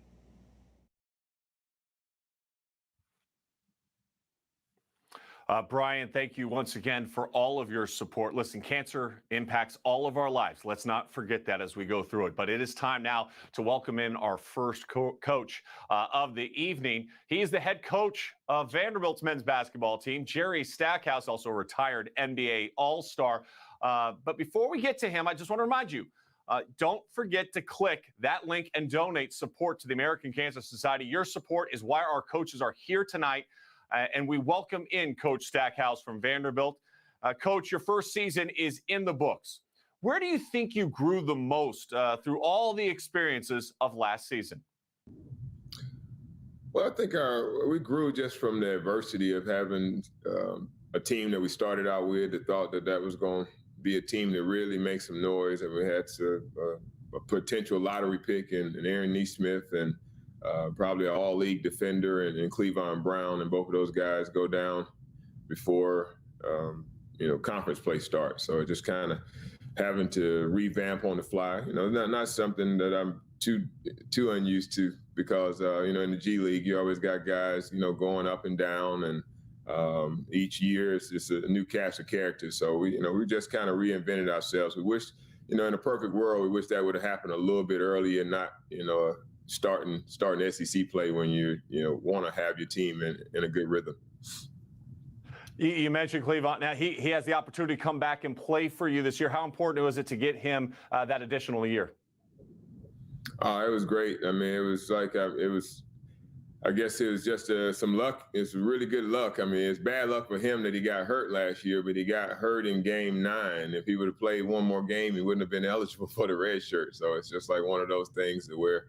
Speaker 7: Brian, thank you once again for all of your support. Listen, cancer impacts all of our lives. Let's not forget that as we go through it. But it is time now to welcome in our first coach of the evening. He is the head coach of Vanderbilt's men's basketball team, Jerry Stackhouse, also a retired NBA All-Star. But before we get to him, I just want to remind you, don't forget to click that link and donate support to the American Cancer Society. Your support is why our coaches are here tonight, and we welcome in Coach Stackhouse from Vanderbilt. Coach, your first season is in the books. Where do you think you grew the most through all the experiences of last season?
Speaker 9: Well, I think we grew just from the adversity of having a team that we started out with that thought that was going to be a team that really makes some noise. And we had a potential lottery pick in Aaron Neesmith and probably an all-league defender and Cleavon Brown, and both of those guys go down before conference play starts. So it just kind of having to revamp on the fly. Not something that I'm too unused to, because in the G League you always got guys going up and down, and each year it's just a new cast of characters. So we just kind of reinvented ourselves. We wish in a perfect world we wish that would have happened a little bit earlier, and not starting SEC play when you want to have your team in a good rhythm.
Speaker 7: You mentioned Cleavon. Now he has the opportunity to come back and play for you this year. How important was it to get him that additional year?
Speaker 9: It was great. I mean, it was like I guess it was just some luck. It's really good luck. I mean, it's bad luck for him that he got hurt last year, but he got hurt in game 9. If he would have played one more game, he wouldn't have been eligible for the red shirt. So it's just like one of those things where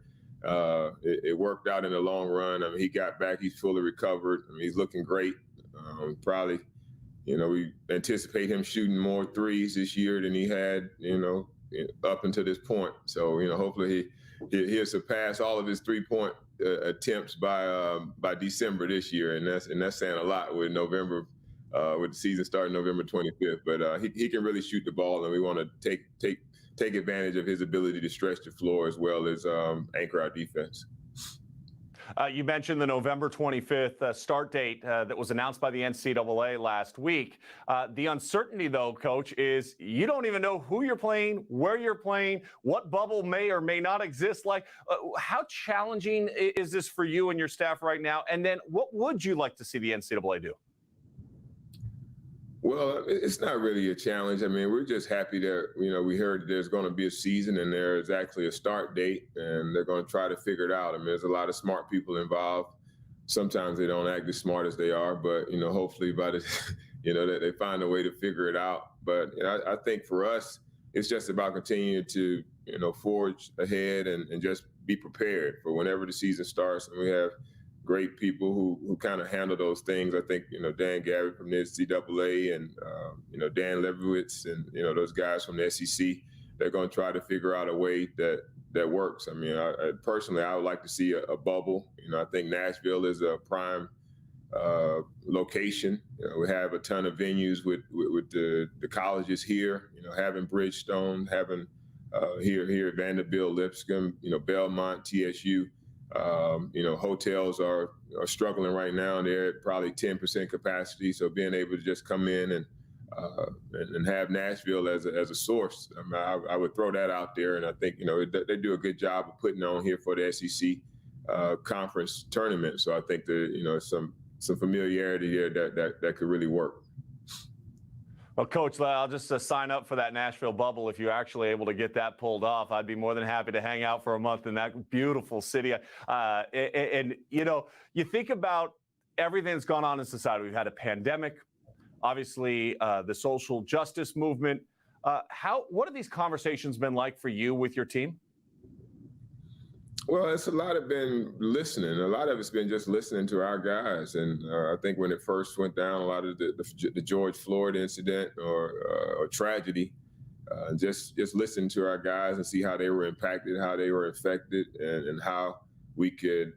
Speaker 9: it worked out in the long run. I mean, he got back. He's fully recovered. I mean, he's looking great. Probably, we anticipate him shooting more threes this year than he had, up until this point. So, hopefully he'll surpass all of his 3-point attempts by December this year, and that's saying a lot with November, with the season starting November 25th. But he can really shoot the ball, and we want to take advantage of his ability to stretch the floor as well as anchor our defense.
Speaker 7: You mentioned the November 25th start date that was announced by the NCAA last week. The uncertainty, though, Coach, is you don't even know who you're playing, where you're playing, what bubble may or may not exist. Like, how challenging is this for you and your staff right now? And then what would you like to see the NCAA do?
Speaker 9: Well, it's not really a challenge. I mean, we're just happy that, we heard there's going to be a season and there's actually a start date, and they're going to try to figure it out. I mean, there's a lot of smart people involved. Sometimes they don't act as smart as they are, but, hopefully by the, that they find a way to figure it out. But I think for us, it's just about continuing to, forge ahead and just be prepared for whenever the season starts. And we have great people who kind of handle those things. I think, Dan Gavin from the NCAA and, Dan Lebowitz and, those guys from the SEC, they're going to try to figure out a way that works. I mean, I personally, I would like to see a bubble. I think Nashville is a prime location. We have a ton of venues with the colleges here, having Bridgestone, having here at Vanderbilt, Lipscomb, Belmont, TSU. Hotels are struggling right now, and they're at probably 10% capacity. So being able to just come in and have Nashville as a source, I would throw that out there. And I think, they do a good job of putting on here for the SEC conference tournament. So I think some familiarity here that could really work.
Speaker 7: Well, Coach, I'll just sign up for that Nashville bubble if you're actually able to get that pulled off. I'd be more than happy to hang out for a month in that beautiful city. You think about everything that's gone on in society. We've had a pandemic, obviously the social justice movement. What have these conversations been like for you with your team?
Speaker 9: Well, it's a lot of been listening. A lot of it's been just listening to our guys. And I think when it first went down, a lot of the George Floyd incident or tragedy, just listening to our guys and see how they were impacted, how they were affected, and how we could,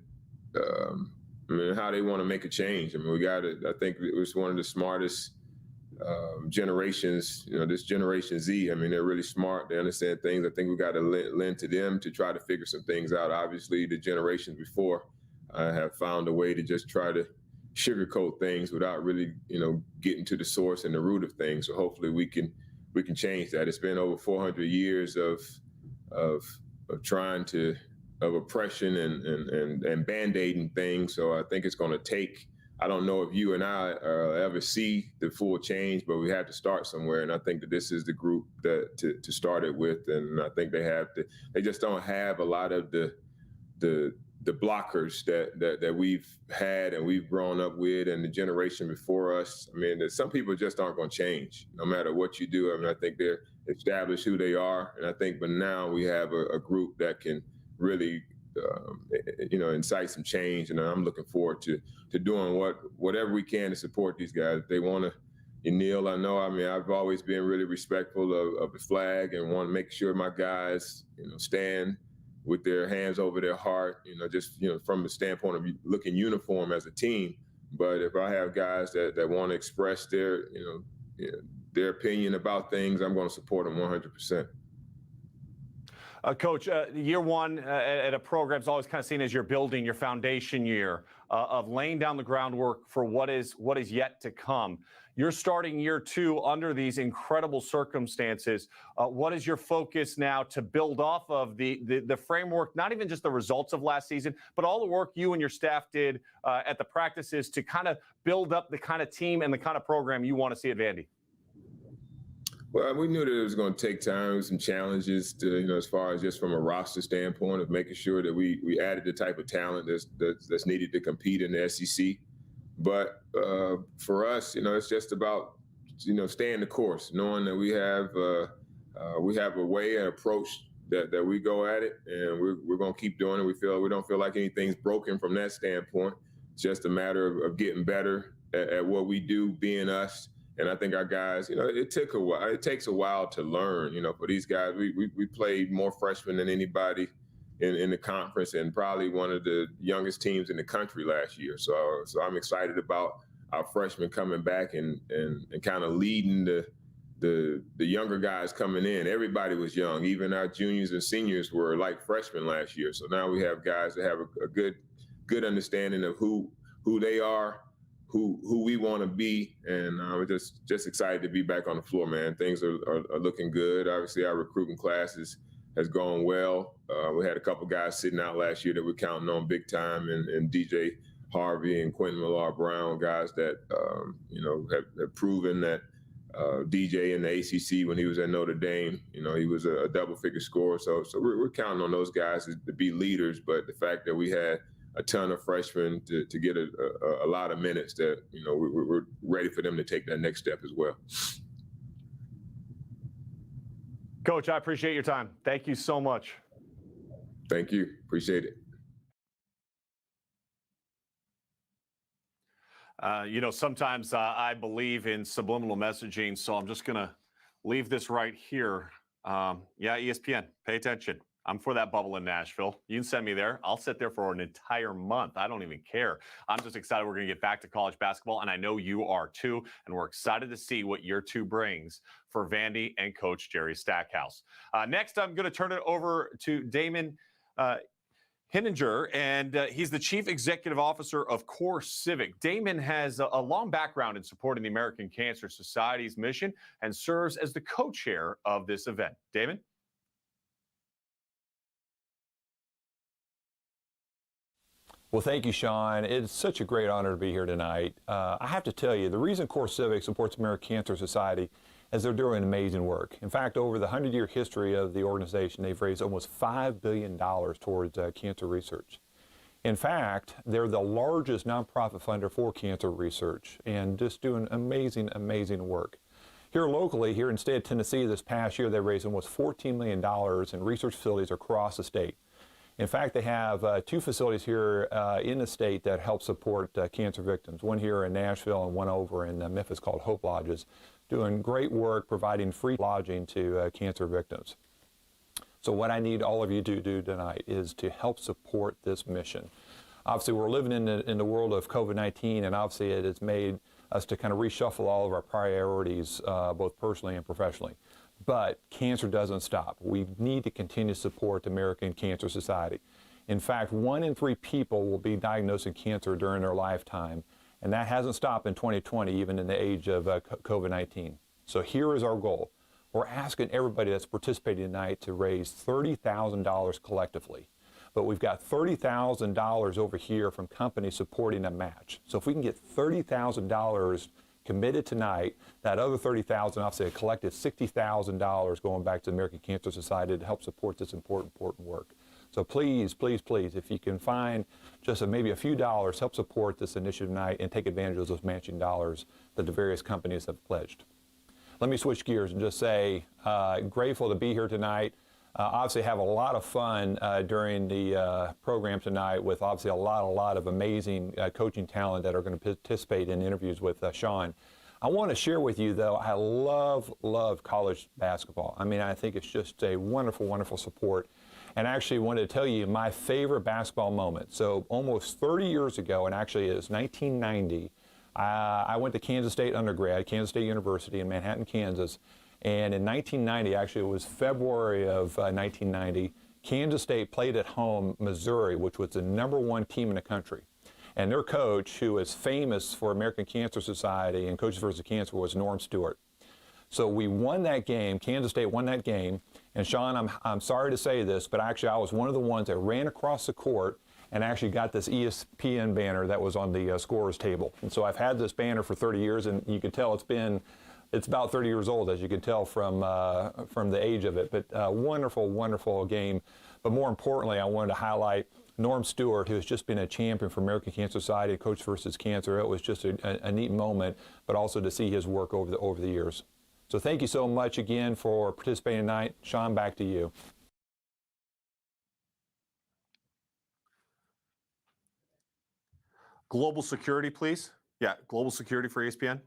Speaker 9: how they want to make a change. I mean, I think it was one of the smartest generations, this Generation Z. I mean, they're really smart. They understand things. I think we got to lend to them to try to figure some things out. Obviously, the generations before have found a way to just try to sugarcoat things without really, getting to the source and the root of things. So hopefully we can change that. It's been over 400 years of trying to, of oppression and band-aiding things. So I think it's going to take I don't know if you and I ever see the full change, but we have to start somewhere. And I think that this is the group that to start it with. And I think they just don't have a lot of the blockers that we've had and we've grown up with, and the generation before us. I mean, some people just aren't going to change no matter what you do. I mean, I think they're established who they are. And I think, but now we have a group that can really, incite some change. And I'm looking forward to doing whatever we can to support these guys. If they want to kneel, I know. I mean, I've always been really respectful of the flag and want to make sure my guys, stand with their hands over their heart, from the standpoint of looking uniform as a team. But if I have guys that want to express their opinion about things, I'm going to support them 100%.
Speaker 7: Coach, year one at a program is always kind of seen as you're building your foundation year of laying down the groundwork for what is yet to come. You're starting year two under these incredible circumstances. What is your focus now to build off of the framework, not even just the results of last season, but all the work you and your staff did at the practices to kind of build up the kind of team and the kind of program you want to see at Vandy?
Speaker 9: Well, we knew that it was going to take time, some challenges to, as far as just from a roster standpoint of making sure that we added the type of talent that's needed to compete in the SEC. But for us, it's just about, staying the course, knowing that we have a way and approach that we go at it, and we're going to keep doing it. We don't feel like anything's broken from that standpoint. It's just a matter of getting better at what we do, being us. And I think our guys, it took a while. It takes a while to learn. For these guys, we played more freshmen than anybody in the conference, and probably one of the youngest teams in the country last year. So I'm excited about our freshmen coming back and kind of leading the younger guys coming in. Everybody was young. Even our juniors and seniors were like freshmen last year. So now we have guys that have a good understanding of who they are, who we want to be, and we're just excited to be back on the floor, man. Things are looking good. Obviously, our recruiting class has gone well. We had a couple guys sitting out last year that we're counting on big time, and DJ Harvey and Quentin Millar-Brown, guys that have proven that DJ in the ACC when he was at Notre Dame, he was a double-figure scorer. So we're counting on those guys to be leaders. But the fact that we had a ton of freshmen to get a lot of minutes, that we're ready for them to take that next step as well.
Speaker 7: Coach, I appreciate your time. Thank you so much.
Speaker 9: Thank you. Appreciate it.
Speaker 7: Sometimes I believe in subliminal messaging, so I'm just going to leave this right here. ESPN, pay attention. I'm for that bubble in Nashville. You can send me there. I'll sit there for an entire month. I don't even care. I'm just excited we're going to get back to college basketball, and I know you are too. And we're excited to see what year two brings for Vandy and Coach Jerry Stackhouse. Next, I'm going to turn it over to Damon Hinninger, and he's the Chief Executive Officer of Core Civic. Damon has a long background in supporting the American Cancer Society's mission and serves as the co-chair of this event. Damon?
Speaker 10: Well, thank you, Sean. It's such a great honor to be here tonight. I have to tell you, the reason Core Civic supports American Cancer Society is they're doing amazing work. In fact, over the 100-year history of the organization, they've raised almost $5 billion towards cancer research. In fact, they're the largest nonprofit funder for cancer research and just doing amazing, amazing work. Here locally, here in the state of Tennessee, this past year, they raised almost $14 million in research facilities across the state. In fact, they have two facilities here in the state that help support cancer victims, one here in Nashville and one over in Memphis called Hope Lodges, doing great work providing free lodging to cancer victims. So what I need all of you to do tonight is to help support this mission. Obviously, we're living in the world of COVID-19, and obviously it has made us to kind of reshuffle all of our priorities, both personally and professionally. But cancer doesn't stop. We need to continue to support the American Cancer Society. In fact, 1 in 3 people will be diagnosed with cancer during their lifetime, and that hasn't stopped in 2020, even in the age of COVID-19. So here is our goal. We're asking everybody that's participating tonight to raise $30,000 collectively. but we've got $30,000 over here from companies supporting a match. So if we can get $30,000 committed tonight, that other $30,000, obviously, collected $60,000 going back to the American Cancer Society to help support this important work. So please, please, please, if you can find just maybe a few dollars, help support this initiative tonight and take advantage of those matching dollars that the various companies have pledged. Let me switch gears and just say, grateful to be here tonight. Obviously have a lot of fun during the program tonight with obviously a lot of amazing coaching talent that are going to participate in interviews with Sean. I want to share with you, though, I love college basketball. I mean, I think it's just a wonderful support. And actually wanted to tell you my favorite basketball moment. So almost 30 years ago, and actually it was 1990, I went to Kansas State undergrad, Kansas State University in Manhattan, Kansas. And in 1990, actually it was February of 1990, Kansas State played at home Missouri, which was the #1 team in the country. And their coach, who is famous for American Cancer Society and Coaches vs. Cancer, was Norm Steward. So we won that game. Kansas State won that game. And Sean, I'm sorry to say this, but actually I was one of the ones that ran across the court and actually got this ESPN banner that was on the scorer's table. And so I've had this banner for 30 years, and you can tell it's about 30 years old, as you can tell from the age of it. But wonderful game. But more importantly, I wanted to highlight Norm Stewart, who has just been a champion for American Cancer Society, Coach versus Cancer. It was just a neat moment, but also to see his work over the years. So thank you so much again for participating tonight. Sean, back to you.
Speaker 7: Global security, please. Yeah, global security for ESPN.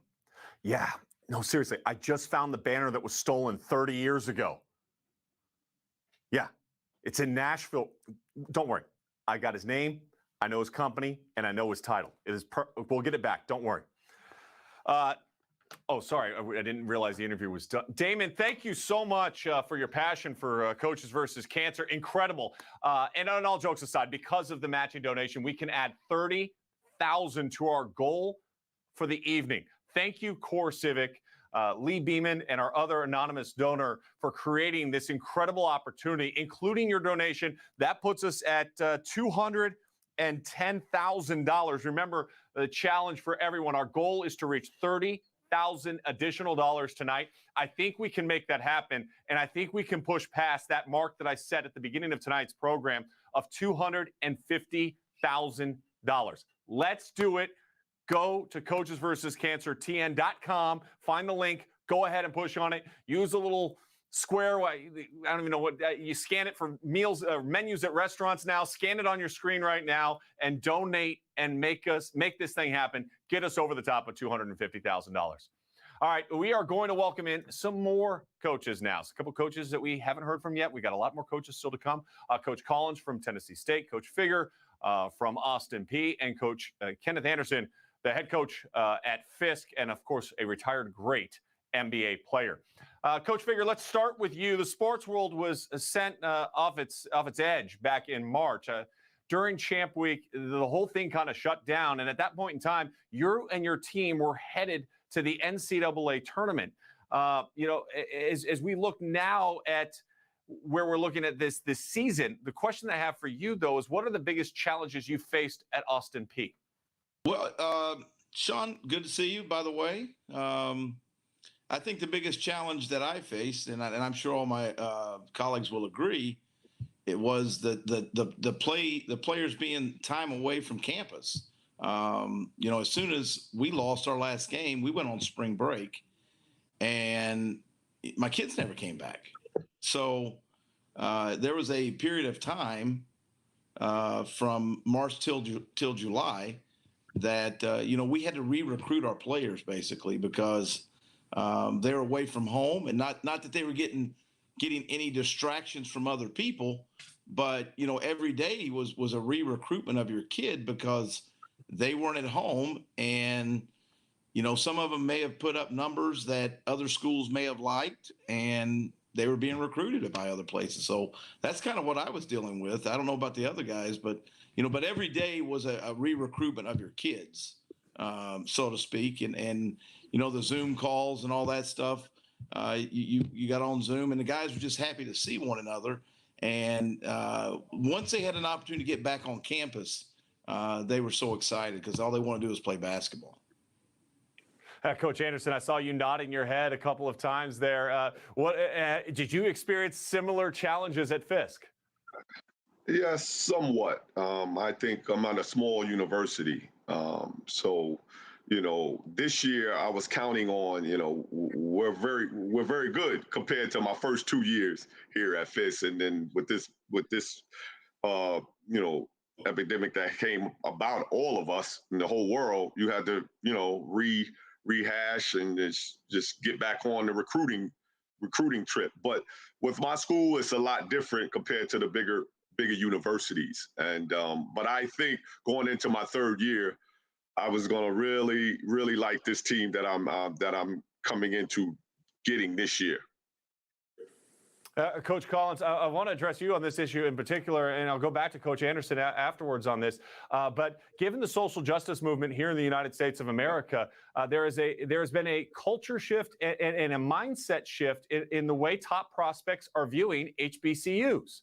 Speaker 7: Yeah, no, seriously, I just found the banner that was stolen 30 years ago. Yeah, it's in Nashville. Don't worry, I got his name, I know his company, and I know his title. We'll get it back, don't worry. Oh, sorry, I didn't realize the interview was done. Damon, thank you so much for your passion for Coaches versus Cancer. Incredible. And on all jokes aside, because of the matching donation, we can add $30,000 to our goal for the evening. Thank you, Core Civic, Lee Beeman, and our other anonymous donor for creating this incredible opportunity, including your donation. That puts us at $210,000. Remember, the challenge for everyone, our goal is to reach $30,000 additional dollars tonight. I think we can make that happen, and I think we can push past that mark that I set at the beginning of tonight's program of $250,000. Let's do it. Go to coachesversuscancertn.com, find the link, go ahead and push on it. Use a little square, I don't even know what, you scan it for meals, menus at restaurants now. Scan it on your screen right now and donate and make this thing happen. Get us over the top of $250,000. All right, we are going to welcome in some more coaches now. So a couple coaches that we haven't heard from yet. We got a lot more coaches still to come. Coach Collins from Tennessee State, Coach Figger from Austin Peay, and Coach Kenneth Anderson, the head coach at Fisk, and of course a retired great NBA player. Coach Figger, let's start with you. The sports world was sent off its edge back in March. During Champ Week, the whole thing kind of shut down, and at that point in time, you and your team were headed to the NCAA tournament. As we look now at where we're looking at this season, the question I have for you, though, is what are the biggest challenges you faced at Austin Peay?
Speaker 11: Well, Sean, good to see you, by the way. I think the biggest challenge that I faced, and I'm sure all my colleagues will agree, it was the players being time away from campus. As soon as we lost our last game, we went on spring break, and my kids never came back. So there was a period of time from March till July that we had to re-recruit our players basically because they were away from home, and not that they were getting any distractions from other people, but every day was a re-recruitment of your kid because they weren't at home, and some of them may have put up numbers that other schools may have liked, and they were being recruited by other places. So that's kind of what I was dealing with. I don't know about the other guys, but every day was a re-recruitment of your kids, so to speak. And the Zoom calls and all that stuff, you got on Zoom, and the guys were just happy to see one another. And once they had an opportunity to get back on campus, they were so excited because all they want to do is play basketball.
Speaker 7: Coach Anderson, I saw you nodding your head a couple of times there. What did you experience similar challenges at Fisk?
Speaker 12: Yes, somewhat. I think I'm at a small university. So, this year I was counting on, we're very good compared to my first 2 years here at Fisk. And then with this, epidemic that came about all of us in the whole world, you had to, rehash and just get back on the recruiting trip. But with my school, it's a lot different compared to the bigger universities. And but I think going into my third year, I was going to really like this team that I'm coming into getting this year.
Speaker 7: Coach Collins, I want to address you on this issue in particular, and I'll go back to Coach Anderson afterwards on this. But given the social justice movement here in the United States of America, there has been a culture shift and a mindset shift in the way top prospects are viewing HBCUs.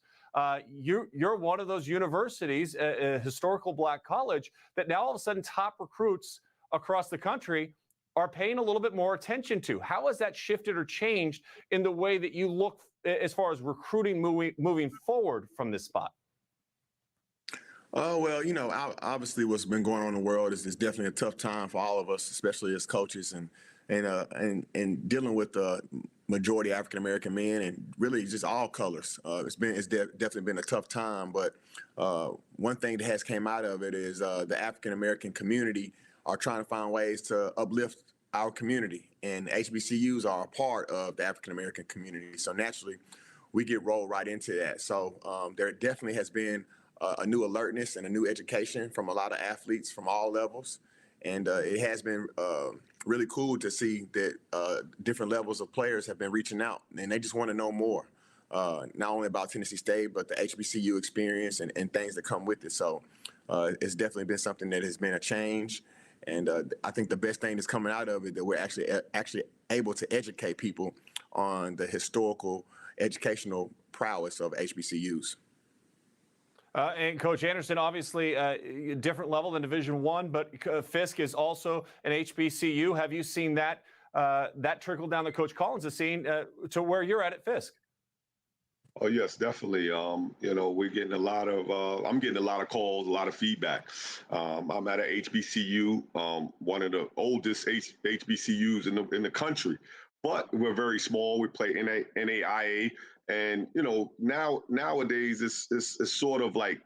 Speaker 7: You're one of those universities, a historical black college, that now all of a sudden top recruits across the country are paying a little bit more attention to. How has that shifted or changed in the way that you look as far as recruiting moving forward from this spot?
Speaker 13: Well, obviously what's been going on in the world is definitely a tough time for all of us, especially as coaches and dealing with the majority African American men and really just all colors. It's definitely been a tough time, but one thing that has came out of it is the African American community are trying to find ways to uplift our community, and HBCUs are a part of the African American community. So naturally, we get rolled right into that. So there definitely has been a new alertness and a new education from a lot of athletes from all levels. And it has been really cool to see that different levels of players have been reaching out, and they just want to know more, not only about Tennessee State, but the HBCU experience and things that come with it. So it's definitely been something that has been a change. And I think the best thing that's coming out of it that we're actually able to educate people on the historical educational prowess of HBCUs.
Speaker 7: And Coach Anderson, obviously a different level than Division I, but Fisk is also an HBCU. Have you seen that trickle down that Coach Collins has seen to where you're at Fisk?
Speaker 12: Oh yes, definitely. We're getting a lot of. I'm getting a lot of calls, a lot of feedback. I'm at a HBCU, one of the oldest HBCUs in the country, but we're very small. We play NAIA, and nowadays it's sort of like,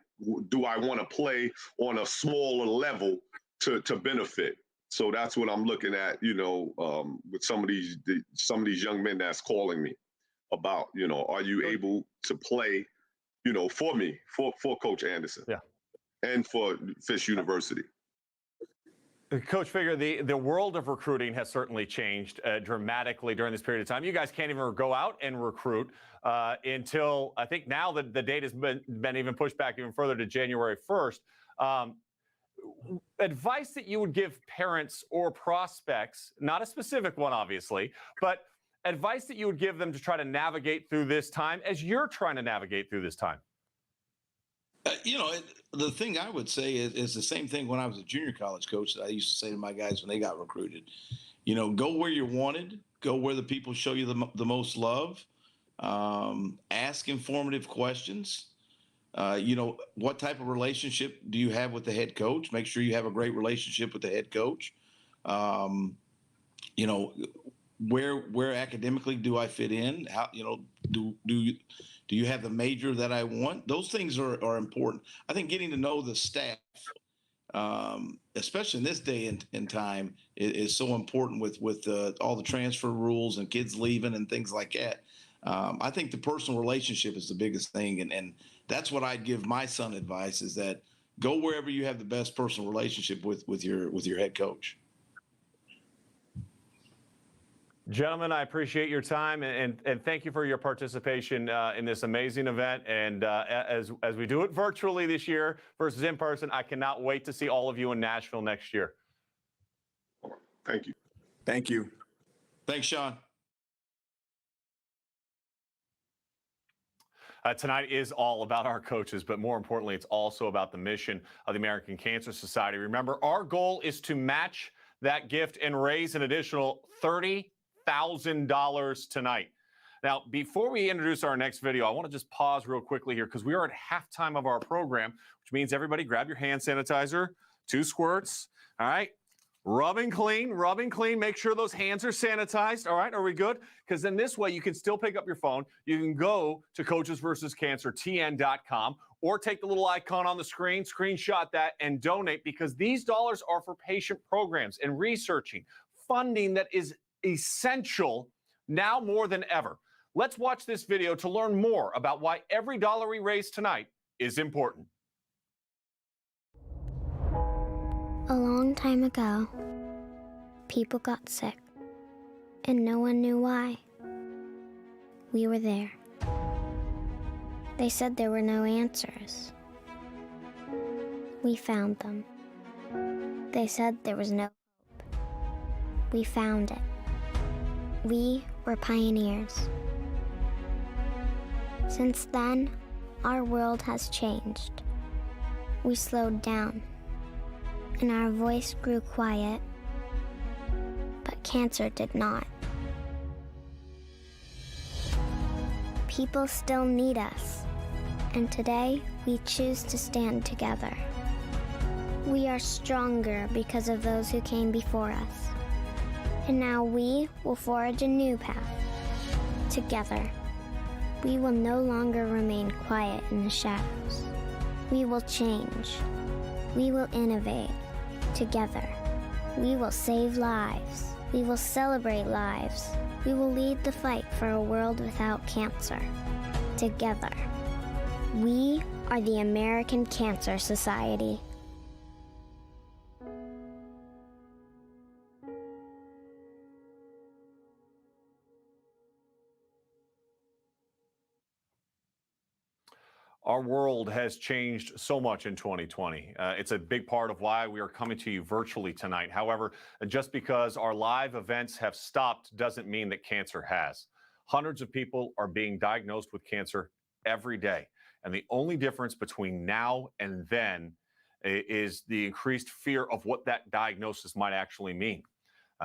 Speaker 12: do I want to play on a smaller level to benefit? So that's what I'm looking at. With some of these young men that's calling me about, are you able to play, for me, for Coach Anderson, and for Fisk University.
Speaker 7: Coach Figure, the world of recruiting has certainly changed dramatically during this period of time. You guys can't even go out and recruit until, I think now that the date has been even pushed back even further to January 1st. Advice that you would give parents or prospects, not a specific one, obviously, but advice that you would give them to try to navigate through this time as you're trying to navigate through this time?
Speaker 11: The thing I would say is the same thing when I was a junior college coach that I used to say to my guys when they got recruited. Go where you're wanted, go where the people show you the most love, ask informative questions. What type of relationship do you have with the head coach? Make sure you have a great relationship with the head coach. Where academically do I fit in? How, do you have the major that I want? Those things are important. I think getting to know the staff, especially in this day and time, is so important with all the transfer rules and kids leaving and things like that. I think the personal relationship is the biggest thing, and that's what I'd give my son advice: is that go wherever you have the best personal relationship with your head coach.
Speaker 7: Gentlemen, I appreciate your time and thank you for your participation in this amazing event. And as we do it virtually this year versus in person, I cannot wait to see all of you in Nashville next year.
Speaker 12: Thank you.
Speaker 13: Thank you.
Speaker 11: Thanks, Sean.
Speaker 7: Tonight is all about our coaches, but more importantly, it's also about the mission of the American Cancer Society. Remember, our goal is to match that gift and raise an additional $30,000 tonight. Now, before we introduce our next video, I want to just pause real quickly here because we are at halftime of our program, which means everybody grab your hand sanitizer, 2 squirts, all right? Rubbing clean, make sure those hands are sanitized, all right? Are we good? Because then this way you can still pick up your phone. You can go to coachesversuscancertn.com or take the little icon on the screen, screenshot that, and donate because these dollars are for patient programs and researching, funding that is essential now more than ever. Let's watch this video to learn more about why every dollar we raise tonight is important.
Speaker 14: A long time ago, people got sick, and no one knew why. We were there. They said there were no answers. We found them. They said there was no hope. We found it. We were pioneers. Since then, our world has changed. We slowed down, and our voice grew quiet, but cancer did not. People still need us, and today we choose to stand together. We are stronger because of those who came before us, and now we will forge a new path. Together, we will no longer remain quiet in the shadows. We will change. We will innovate. Together, we will save lives. We will celebrate lives. We will lead the fight for a world without cancer. Together, we are the American Cancer Society.
Speaker 7: Our world has changed so much in 2020. It's a big part of why we are coming to you virtually tonight. However, just because our live events have stopped doesn't mean that cancer has. Hundreds of people are being diagnosed with cancer every day. And the only difference between now and then is the increased fear of what that diagnosis might actually mean.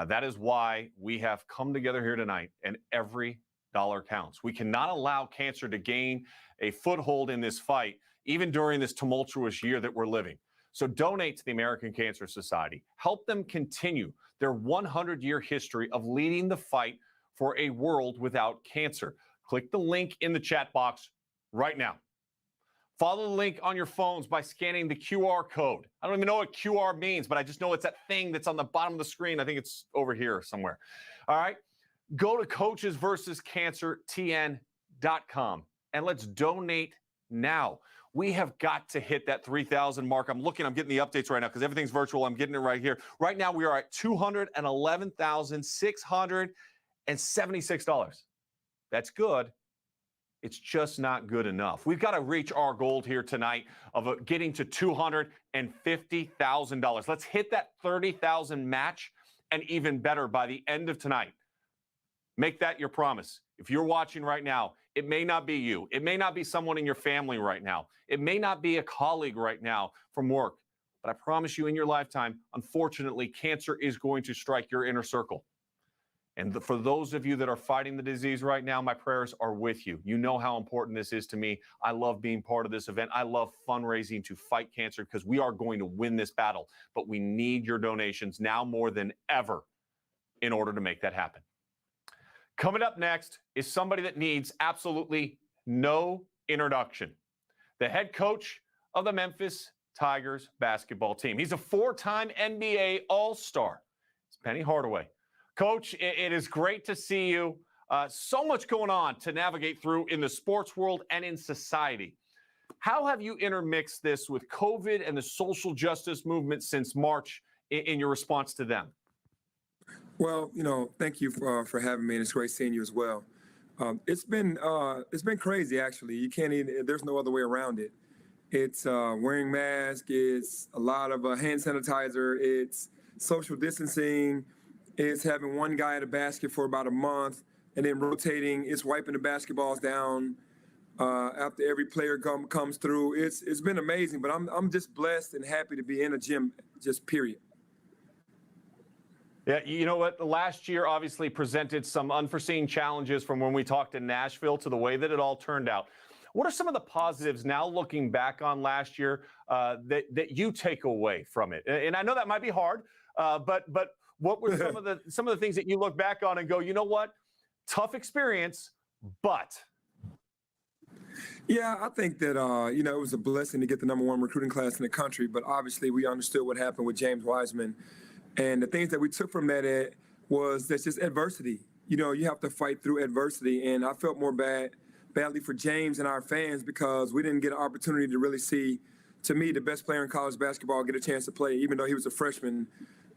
Speaker 7: That is why we have come together here tonight, and every dollar counts. We cannot allow cancer to gain a foothold in this fight, even during this tumultuous year that we're living. So donate to the American Cancer Society. Help them continue their 100-year history of leading the fight for a world without cancer. Click the link in the chat box right now. Follow the link on your phones by scanning the QR code. I don't even know what QR means, but I just know it's that thing that's on the bottom of the screen. I think it's over here somewhere. All right. Go to coachesversuscancertn.com and let's donate now. We have got to hit that 3,000 mark. I'm getting the updates right now because everything's virtual. I'm getting it right here. Right now, we are at $211,676. That's good. It's just not good enough. We've got to reach our goal here tonight of getting to $250,000. Let's hit that 30,000 match and even better by the end of tonight. Make that your promise. If you're watching right now, it may not be you. It may not be someone in your family right now. It may not be a colleague right now from work. But I promise you in your lifetime, unfortunately, cancer is going to strike your inner circle. And for those of you that are fighting the disease right now, my prayers are with you. You know how important this is to me. I love being part of this event. I love fundraising to fight cancer because we are going to win this battle. But we need your donations now more than ever in order to make that happen. Coming up next is somebody that needs absolutely no introduction. The head coach of the Memphis Tigers basketball team. He's a 4-time NBA All-Star. It's Penny Hardaway. Coach, it is great to see you. So much going on to navigate through in the sports world and in society. How have you intermixed this with COVID and the social justice movement since March in your response to them?
Speaker 15: Well, thank you for having me, and it's great seeing you as well. It's been crazy, actually. You can't even, there's no other way around it. It's wearing masks, it's a lot of hand sanitizer, it's social distancing, it's having one guy at a basket for about a month, and then rotating, it's wiping the basketballs down. after every player comes through. It's been amazing, but I'm just blessed and happy to be in a gym, just period.
Speaker 7: Yeah, you know what? Last year obviously presented some unforeseen challenges from when we talked in Nashville to the way that it all turned out. What are some of the positives now looking back on last year that you take away from it? And I know that might be hard, but what were some of the things that you look back on and go, you know what? Tough experience, but.
Speaker 15: Yeah, I think that, it was a blessing to get the #1 recruiting class in the country, but obviously we understood what happened with James Wiseman. And the things that we took from that was that's just adversity. You have to fight through adversity. And I felt more badly for James and our fans because we didn't get an opportunity to really see, to me, the best player in college basketball get a chance to play, even though he was a freshman,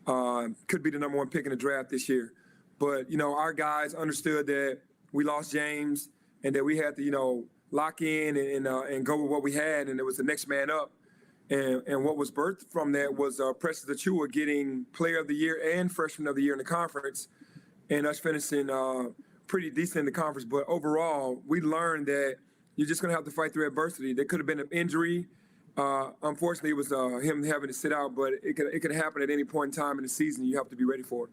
Speaker 15: could be the #1 pick in the draft this year. But, our guys understood that we lost James and that we had to, lock in and go with what we had, and it was the next man up. And what was birthed from that was Precious Achiuwa getting Player of the Year and Freshman of the Year in the conference, and us finishing pretty decent in the conference. But overall, we learned that you're just going to have to fight through adversity. There could have been an injury. Unfortunately, it was him having to sit out, but it could happen at any point in time in the season. You have to be ready for it.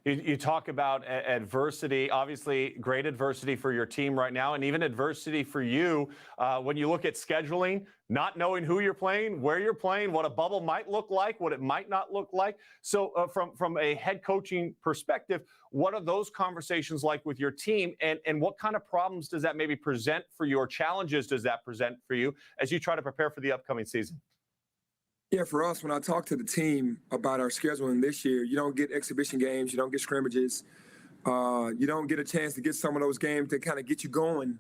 Speaker 7: You talk about adversity, obviously great adversity for your team right now, and even adversity for you when you look at scheduling, not knowing who you're playing, where you're playing, what a bubble might look like, what it might not look like. So from a head coaching perspective, what are those conversations like with your team, and what kind of problems does that maybe present for you, or challenges does that present for you as you try to prepare for the upcoming season?
Speaker 15: Yeah, for us, when I talk to the team about our scheduling this year, you don't get exhibition games, you don't get scrimmages, you don't get a chance to get some of those games to kind of get you going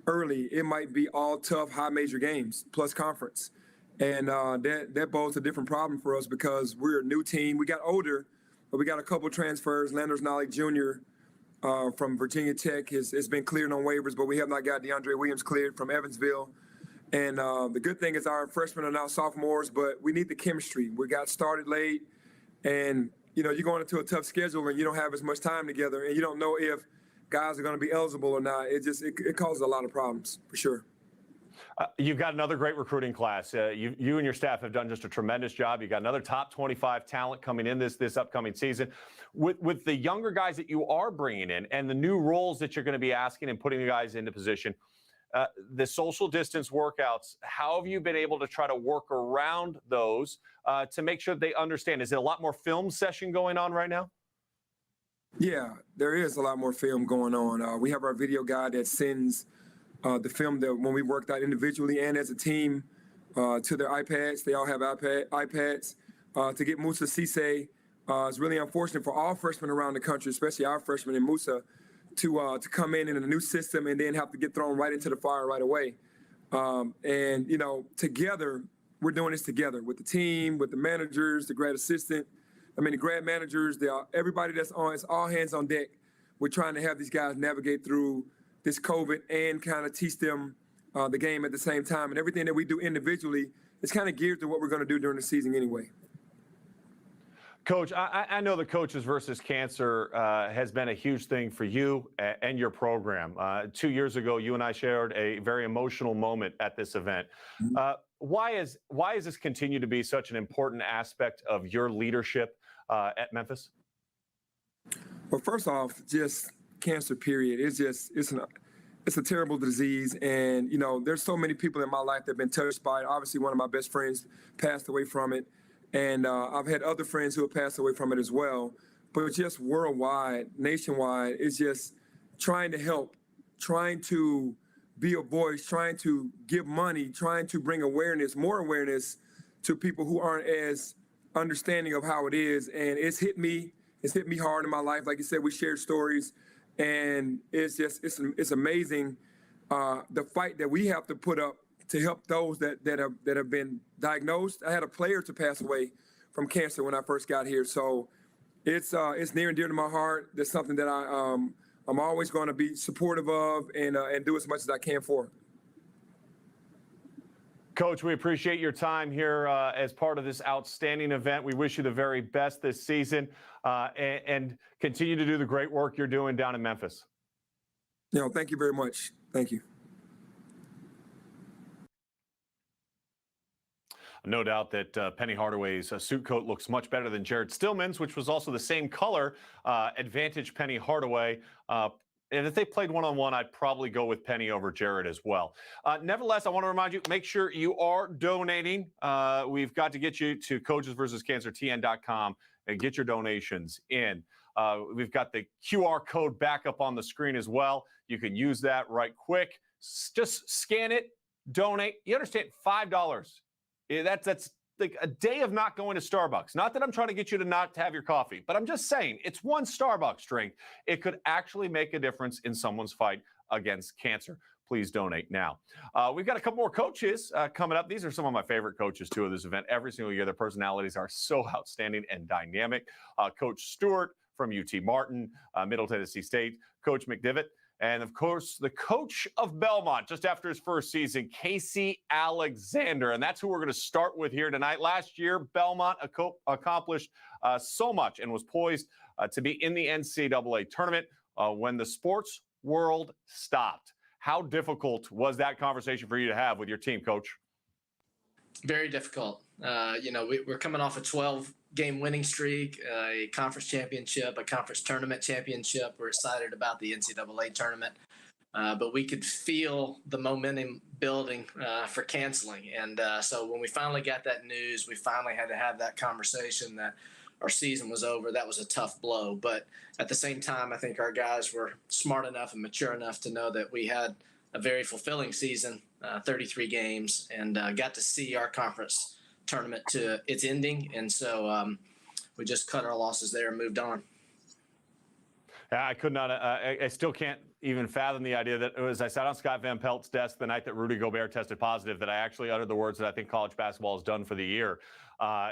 Speaker 15: early. It might be all tough, high major games plus conference. And that bodes a different problem for us because we're a new team. We got older, but we got a couple transfers. Landers Nolly Jr. From Virginia Tech has been cleared on waivers, but we have not got DeAndre Williams cleared from Evansville. And the good thing is our freshmen are now sophomores, but we need the chemistry. We got started late, and, you're going into a tough schedule and you don't have as much time together, and you don't know if guys are going to be eligible or not. It causes a lot of problems, for sure.
Speaker 7: You've got another great recruiting class. You and your staff have done just a tremendous job. You've got another top 25 talent coming in this upcoming season. With the younger guys that you are bringing in and the new roles that you're going to be asking and putting the guys into position, the social distance workouts, how have you been able to try to work around those to make sure they understand? Is it a lot more film session going on right now?
Speaker 15: Yeah, there is a lot more film going on. We have our video guy that sends the film that when we worked out individually and as a team to their iPads. They all have iPads. To get Musa Cisse, it's really unfortunate for all freshmen around the country, especially our freshmen in Musa, to come in a new system and then have to get thrown right into the fire right away. Together, we're doing this together with the team, with the managers, the grad assistant. The grad managers, everybody that's on, it's all hands on deck. We're trying to have these guys navigate through this COVID and kind of teach them the game at the same time. And everything that we do individually is kind of geared to what we're going to do during the season anyway.
Speaker 7: Coach, I know the Coaches versus Cancer has been a huge thing for you and your program. 2 years ago, you and I shared a very emotional moment at this event. Why is this continue to be such an important aspect of your leadership at Memphis?
Speaker 15: Well, first off, just cancer, period. It's a terrible disease. And, there's so many people in my life that have been touched by it. Obviously, one of my best friends passed away from it. And I've had other friends who have passed away from it as well. But just worldwide, nationwide, it's just trying to help, trying to be a voice, trying to give money, trying to bring awareness, more awareness to people who aren't as understanding of how it is. And it's hit me hard in my life. Like you said, we shared stories, and it's amazing the fight that we have to put up to help those that have been diagnosed. I had a player to pass away from cancer when I first got here, so it's near and dear to my heart. That's something that I'm always going to be supportive of and do as much as I can for.
Speaker 7: Coach, we appreciate your time here as part of this outstanding event. We wish you the very best this season and continue to do the great work you're doing down in Memphis.
Speaker 15: Thank you very much. Thank you.
Speaker 7: No doubt that Penny Hardaway's suit coat looks much better than Jared Stillman's, which was also the same color. Advantage Penny Hardaway. And if they played one-on-one, I'd probably go with Penny over Jared as well. Nevertheless, I want to remind you, make sure you are donating. We've got to get you to coachesversuscancertn.com and get your donations in. We've got the QR code back up on the screen as well. You can use that right quick. Just scan it, donate. You understand, $5. That's like a day of not going to Starbucks. Not that I'm trying to get you to not have your coffee, but I'm just saying it's one Starbucks drink. It could actually make a difference in someone's fight against cancer. Please donate now. We've got a couple more coaches coming up. These are some of my favorite coaches, too, of this event. Every single year, their personalities are so outstanding and dynamic. Coach Steward from UT Martin, Middle Tennessee State, Coach McDevitt, and, of course, the coach of Belmont just after his first season, Casey Alexander. And that's who we're going to start with here tonight. Last year, Belmont accomplished so much and was poised to be in the NCAA tournament when the sports world stopped. How difficult was that conversation for you to have with your team, Coach?
Speaker 16: Very difficult. We're coming off a 12-game winning streak, a conference championship, a conference tournament championship. We're excited about the NCAA tournament, but we could feel the momentum building for canceling. And so when we finally got that news, we finally had to have that conversation that our season was over. That was a tough blow. But at the same time, I think our guys were smart enough and mature enough to know that we had a very fulfilling season, 33 games, and got to see our conference tournament to its ending. And so we just cut our losses there and moved on.
Speaker 7: I could not, I still can't even fathom the idea that it was, I sat on Scott Van Pelt's desk the night that Rudy Gobert tested positive, that I actually uttered the words that I think college basketball is done for the year.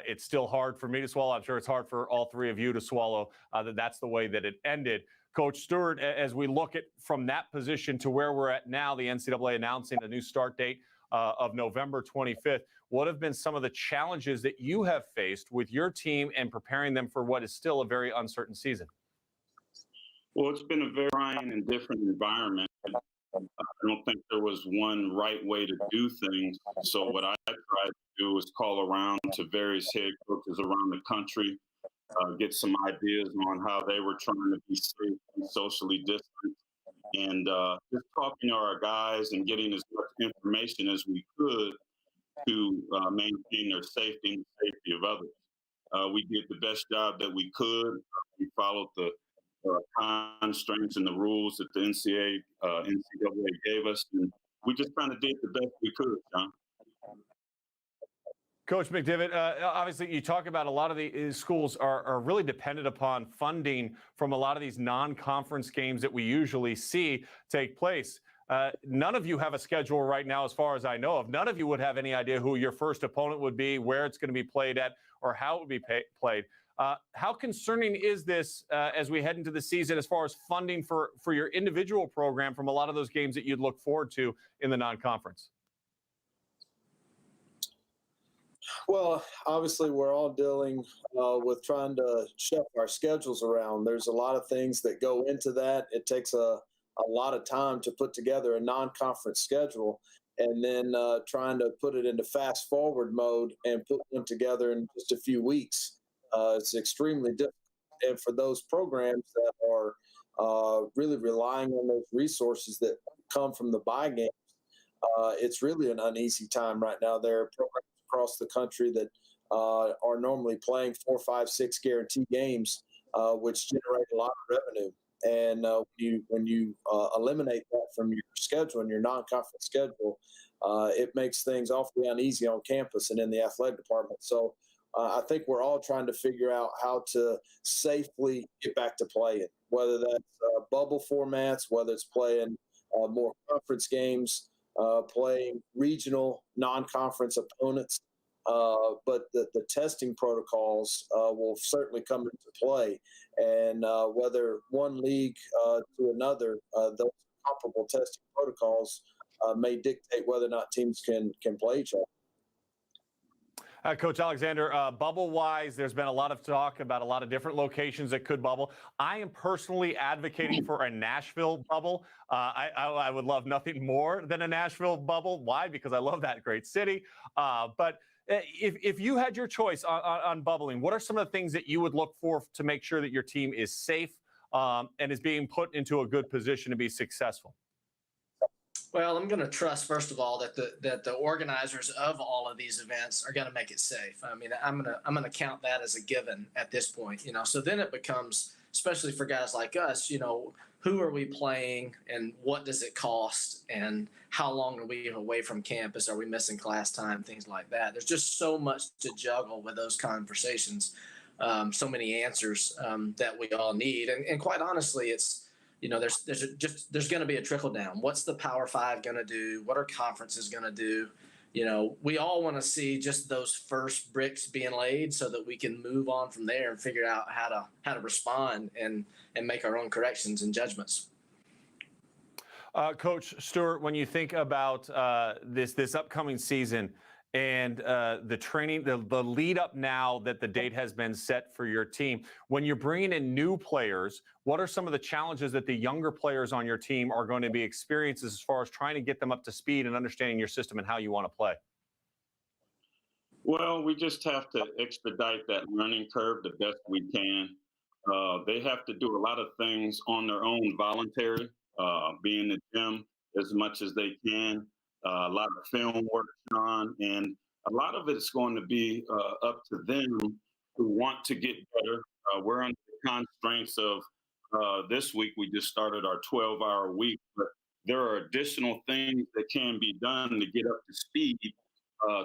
Speaker 7: It's still hard for me to swallow. I'm sure it's hard for all three of you to swallow that that's the way that it ended. Coach Steward, as we look at from that position to where we're at now, the NCAA announcing a new start date of November 25th, what have been some of the challenges that you have faced with your team and preparing them for what is still a very uncertain season?
Speaker 17: Well, it's been a very trying and different environment. I don't think there was one right way to do things. So what I tried to do was call around to various head coaches around the country, get some ideas on how they were trying to be safe and socially distant, and just talking to our guys and getting as much information as we could to maintain their safety and the safety of others. We did the best job that we could. We followed the constraints and the rules that the NCAA gave us, and we just kind of did the best we could, John.
Speaker 7: Coach McDevitt, obviously you talk about a lot of the schools are really dependent upon funding from a lot of these non-conference games that we usually see take place. None of you have a schedule right now, as far as I know of. None of you would have any idea who your first opponent would be, where it's going to be played at, or how it would be played. How concerning is this as we head into the season as far as funding for your individual program from a lot of those games that you'd look forward to in the non-conference?
Speaker 18: Well, obviously, we're all dealing with trying to shift our schedules around. There's a lot of things that go into that. It takes a lot of time to put together a non-conference schedule, and then trying to put it into fast-forward mode and put them together in just a few weeks. It's extremely difficult. And for those programs that are really relying on those resources that come from the bye games, it's really an uneasy time right now. There are programs across the country that are normally playing 4, 5, 6 guaranteed games, which generate a lot of revenue. And when you eliminate that from your schedule and your non-conference schedule, it makes things awfully uneasy on campus and in the athletic department. So I think we're all trying to figure out how to safely get back to playing, whether that's bubble formats, whether it's playing more conference games, playing regional non-conference opponents. But the testing protocols will certainly come into play. And whether one league to another, those comparable testing protocols may dictate whether or not teams can play each other.
Speaker 7: Coach Alexander, bubble-wise, there's been a lot of talk about a lot of different locations that could bubble. I am personally advocating for a Nashville bubble. I would love nothing more than a Nashville bubble. Why? Because I love that great city. But if you had your choice on bubbling, what are some of the things that you would look for to make sure that your team is safe and is being put into a good position to be successful?
Speaker 16: Well, I'm going to trust, first of all, that the organizers of all of these events are going to make it safe. I mean, I'm going to count that as a given at this point. So then it becomes, especially for guys like us, who are we playing and what does it cost and how long are we away from campus? Are we missing class time? Things like that. There's just so much to juggle with those conversations, so many answers that we all need. And quite honestly, it's, there's going to be a trickle down. What's the Power Five going to do? What are conferences going to do? We all want to see just those first bricks being laid so that we can move on from there and figure out how to respond and make our own corrections and judgments.
Speaker 7: Coach Steward, when you think about this upcoming season and the training, the lead up now that the date has been set for your team, when you're bringing in new players, what are some of the challenges that the younger players on your team are going to be experiencing as far as trying to get them up to speed and understanding your system and how you want to play?
Speaker 17: Well, we just have to expedite that learning curve the best we can. They have to do a lot of things on their own, voluntary, be in the gym as much as they can, a lot of film work on, and a lot of it's going to be up to them who want to get better. We're under the constraints of this week. We just started our 12-hour week, but there are additional things that can be done to get up to speed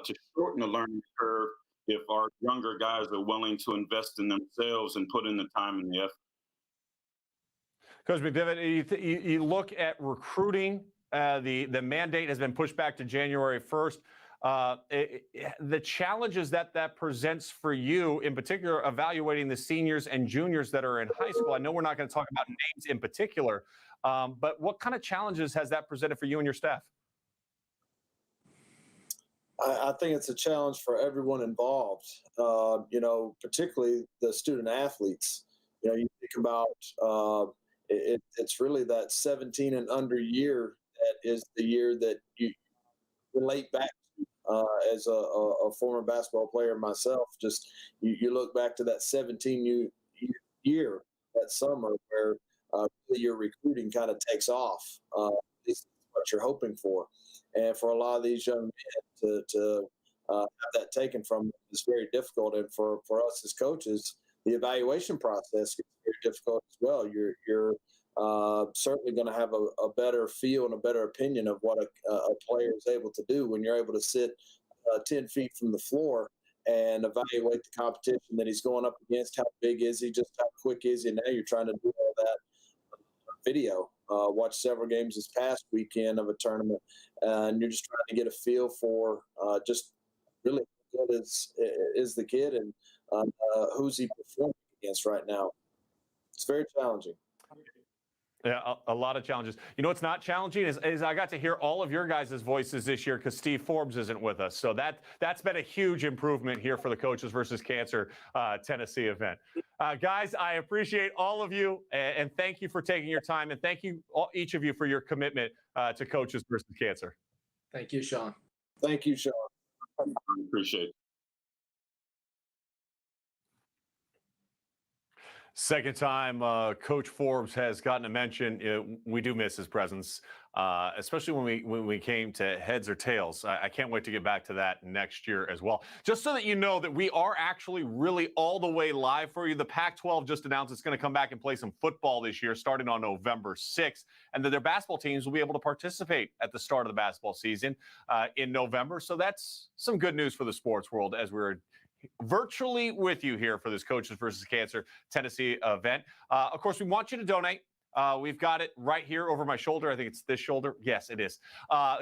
Speaker 17: to shorten the learning curve if our younger guys are willing to invest in themselves and put in the time and the effort.
Speaker 7: Coach McDevitt, you look at recruiting. The mandate has been pushed back to January 1st. The challenges that presents for you, in particular, evaluating the seniors and juniors that are in high school. I know we're not going to talk about names in particular, but what kind of challenges has that presented for you and your staff?
Speaker 18: I think it's a challenge for everyone involved, particularly the student athletes. You think about it's really that 17 and under year that is the year that you relate back to. As a former basketball player myself, just you look back to that 17 year, that summer, where your recruiting kind of takes off. This is what you're hoping for. And for a lot of these young men to have that taken from them is very difficult. And for us as coaches, the evaluation process is very difficult as well. You're certainly going to have a better feel and a better opinion of what a player is able to do when you're able to sit 10 feet from the floor and evaluate the competition that he's going up against. How big is he? Just how quick is he? And now you're trying to do all that video. Watched several games this past weekend of a tournament, and you're just trying to get a feel for just really how good is the kid and who's he performing against right now. It's very challenging.
Speaker 7: Yeah, a lot of challenges. You know what's not challenging is I got to hear all of your guys' voices this year because Steve Forbes isn't with us. So that's been a huge improvement here for the Coaches versus Cancer Tennessee event. Guys, I appreciate all of you, and thank you for taking your time, and thank you, each of you, for your commitment to Coaches versus Cancer.
Speaker 16: Thank you, Sean.
Speaker 18: Thank you, Sean.
Speaker 17: Appreciate it.
Speaker 7: Second time Coach Forbes has gotten a mention. We do miss his presence, especially when we came to heads or tails. I can't wait to get back to that next year as well. Just so that you know that we are actually really all the way live for you. The Pac-12 just announced it's going to come back and play some football this year starting on November 6th, and that their basketball teams will be able to participate at the start of the basketball season in November. So that's some good news for the sports world as we're virtually with you here for this Coaches versus Cancer Tennessee event. Of course, we want you to donate. We've got it right here over my shoulder. I think it's this shoulder. Yes, it is.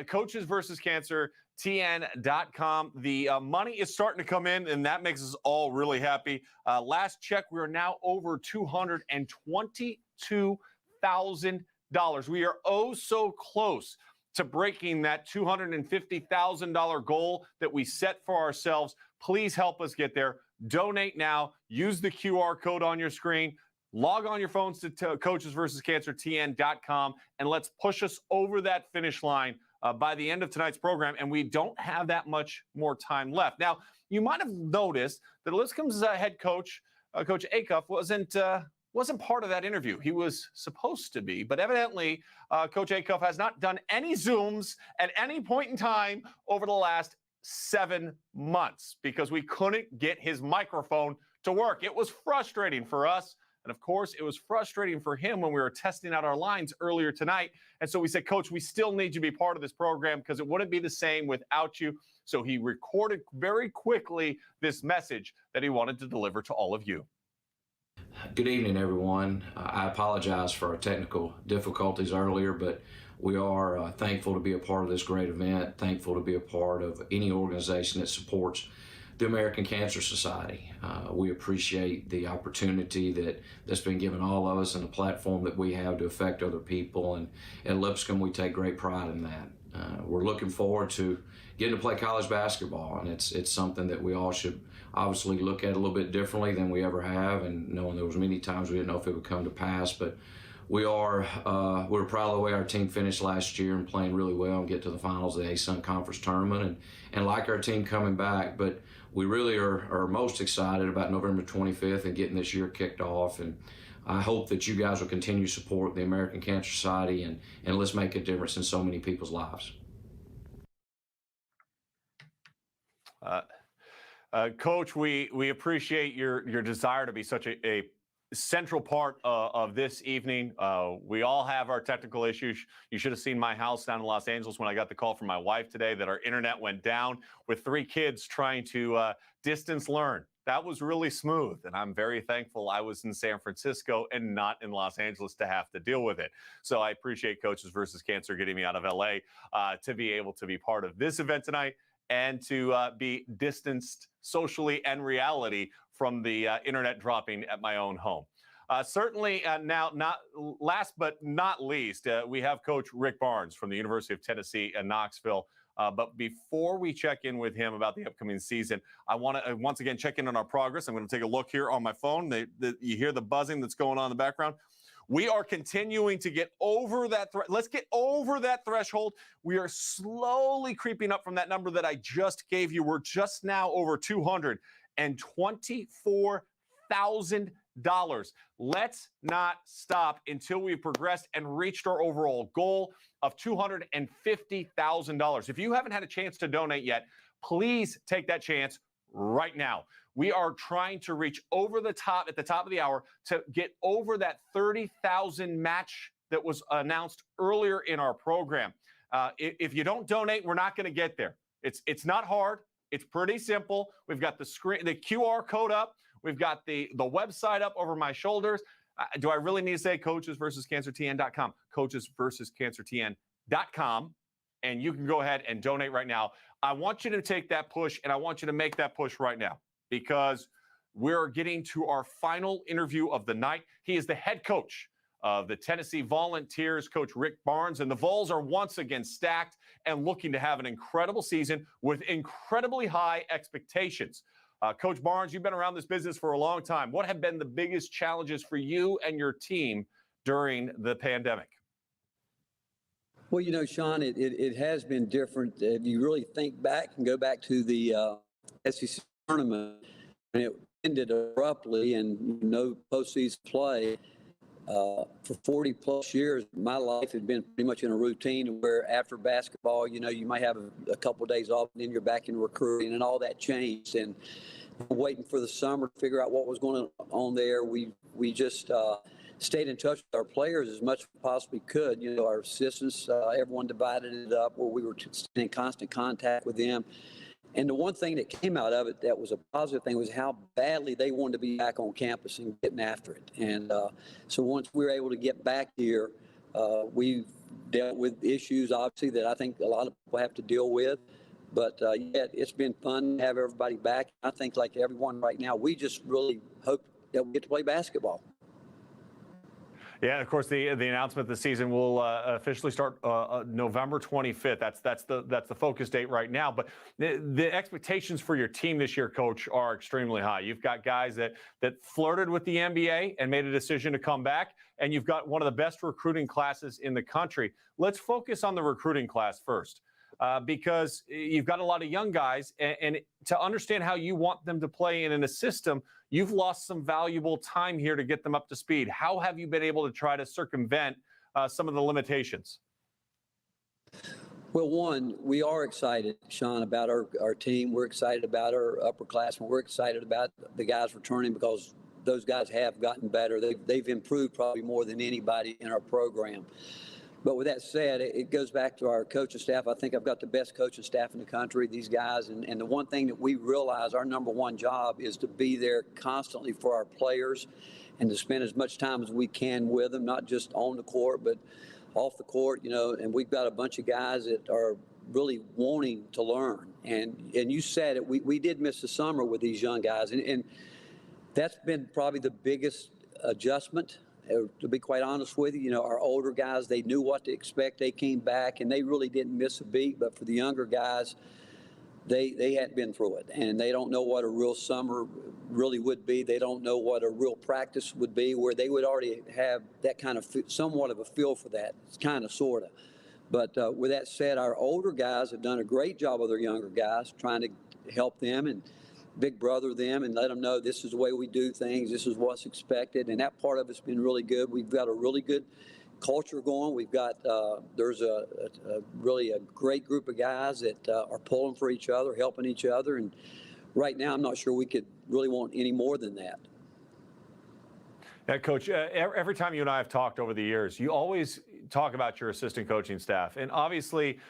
Speaker 7: Coaches versus Cancer, TN.com. The money is starting to come in, and that makes us all really happy. Last check, we are now over $222,000. We are oh so close to breaking that $250,000 goal that we set for ourselves. Please help us get there. Donate now. Use the QR code on your screen. Log on your phones to coachesversuscancertn.com and let's push us over that finish line by the end of tonight's program. And we don't have that much more time left. Now, you might have noticed that Lipscomb's head coach, Coach Acuff, wasn't part of that interview. He was supposed to be, but evidently Coach Acuff has not done any Zooms at any point in time over the last 7 months because we couldn't get his microphone to work. It was frustrating for us. And of course, it was frustrating for him when we were testing out our lines earlier tonight. And so we said, Coach, we still need you to be part of this program because it wouldn't be the same without you. So he recorded very quickly this message that he wanted to deliver to all of you.
Speaker 19: Good evening, everyone. I apologize for our technical difficulties earlier, but we are thankful to be a part of this great event, thankful to be a part of any organization that supports the American Cancer Society. We appreciate the opportunity that's been given all of us and the platform that we have to affect other people. And at Lipscomb, we take great pride in that. We're looking forward to getting to play college basketball, and it's something that we all should obviously look at a little bit differently than we ever have, and knowing there was many times we didn't know if it would come to pass, but we're proud of the way our team finished last year and playing really well and get to the finals of the ASUN Conference Tournament and like our team coming back. But we really are most excited about November 25th and getting this year kicked off. And I hope that you guys will continue to support the American Cancer Society and let's make a difference in so many people's lives.
Speaker 7: Coach, we appreciate your desire to be such a central part of this evening. We all have our technical issues. You should have seen my house down in Los Angeles when I got the call from my wife today that our internet went down with 3 kids trying to distance learn. That was really smooth, and I'm very thankful I was in San Francisco and not in Los Angeles to have to deal with it. So I appreciate Coaches versus Cancer getting me out of LA to be able to be part of this event tonight and to be distanced socially and reality from the internet dropping at my own home. Certainly now, not last but not least, we have Coach Rick Barnes from the University of Tennessee in Knoxville. But before we check in with him about the upcoming season, I want to once again check in on our progress. I'm going to take a look here on my phone. You hear the buzzing that's going on in the background. We are continuing to get over that. Let's get over that threshold. We are slowly creeping up from that number that I just gave you. We're just now over $224,000. Let's not stop until we've progressed and reached our overall goal of $250,000. If you haven't had a chance to donate yet, please take that chance right now. We are trying to reach over the top at the top of the hour to get over that 30,000 match that was announced earlier in our program. If you don't donate, we're not going to get there. It's not hard. It's pretty simple. We've got the screen, the QR code up. We've got the website up over my shoulders. Do I really need to say coachesversuscancertn.com? Coachesversuscancertn.com. And you can go ahead and donate right now. I want you to take that push, and I want you to make that push right now because we're getting to our final interview of the night. He is the head coach of the Tennessee Volunteers, Coach Rick Barnes, and the Vols are once again stacked and looking to have an incredible season with incredibly high expectations. Coach Barnes, you've been around this business for a long time. What have been the biggest challenges for you and your team during the pandemic?
Speaker 20: Well, you know, Sean, it has been different. If you really think back and go back to the SEC tournament, and it ended abruptly and no postseason play. For 40 plus years, my life had been pretty much in a routine where after basketball, you know, you might have a couple of days off and then you're back in recruiting, and all that changed. And waiting for the summer to figure out what was going on there, we just stayed in touch with our players as much as we possibly could. You know, our assistants, everyone divided it up where we were in constant contact with them. And the one thing that came out of it that was a positive thing was how badly they wanted to be back on campus and getting after it. And so once we were able to get back here, we dealt with issues, obviously, that I think a lot of people have to deal with. But, yeah, it's been fun to have everybody back. I think, like everyone right now, we just really hope that we get to play basketball.
Speaker 7: Yeah, of course, the announcement of the season will officially start November 25th. That's the focus date right now. But the expectations for your team this year, Coach, are extremely high. You've got guys that flirted with the NBA and made a decision to come back, and you've got one of the best recruiting classes in the country. Let's focus on the recruiting class first. Because you've got a lot of young guys, and to understand how you want them to play in a system, you've lost some valuable time here to get them up to speed. How have you been able to try to circumvent some of the limitations?
Speaker 20: Well, one, we are excited, Sean, about our team. We're excited about our upperclassmen. We're excited about the guys returning because those guys have gotten better. They've improved probably more than anybody in our program. But with that said, it goes back to our coaching staff. I think I've got the best coaching staff in the country, these guys. And the one thing that we realize our number one job is to be there constantly for our players and to spend as much time as we can with them, not just on the court, but off the court, and we've got a bunch of guys that are really wanting to learn. And you said it, we did miss the summer with these young guys. And that's been probably the biggest adjustment. To be quite honest with you, our older guys, they knew what to expect. They came back, and they really didn't miss a beat. But for the younger guys, they hadn't been through it, and they don't know what a real summer really would be. They don't know what a real practice would be, where they would already have that kind of somewhat of a feel for that. It's kind of, sort of. But with that said, our older guys have done a great job with their younger guys, trying to help them and big brother them and let them know this is the way we do things, this is what's expected, and that part of it's been really good. We've got a really good culture going. We've got there's a really a great group of guys that are pulling for each other, helping each other, and right now I'm not sure we could really want any more than that.
Speaker 7: Yeah, Coach, every time you and I have talked over the years, you always talk about your assistant coaching staff, and obviously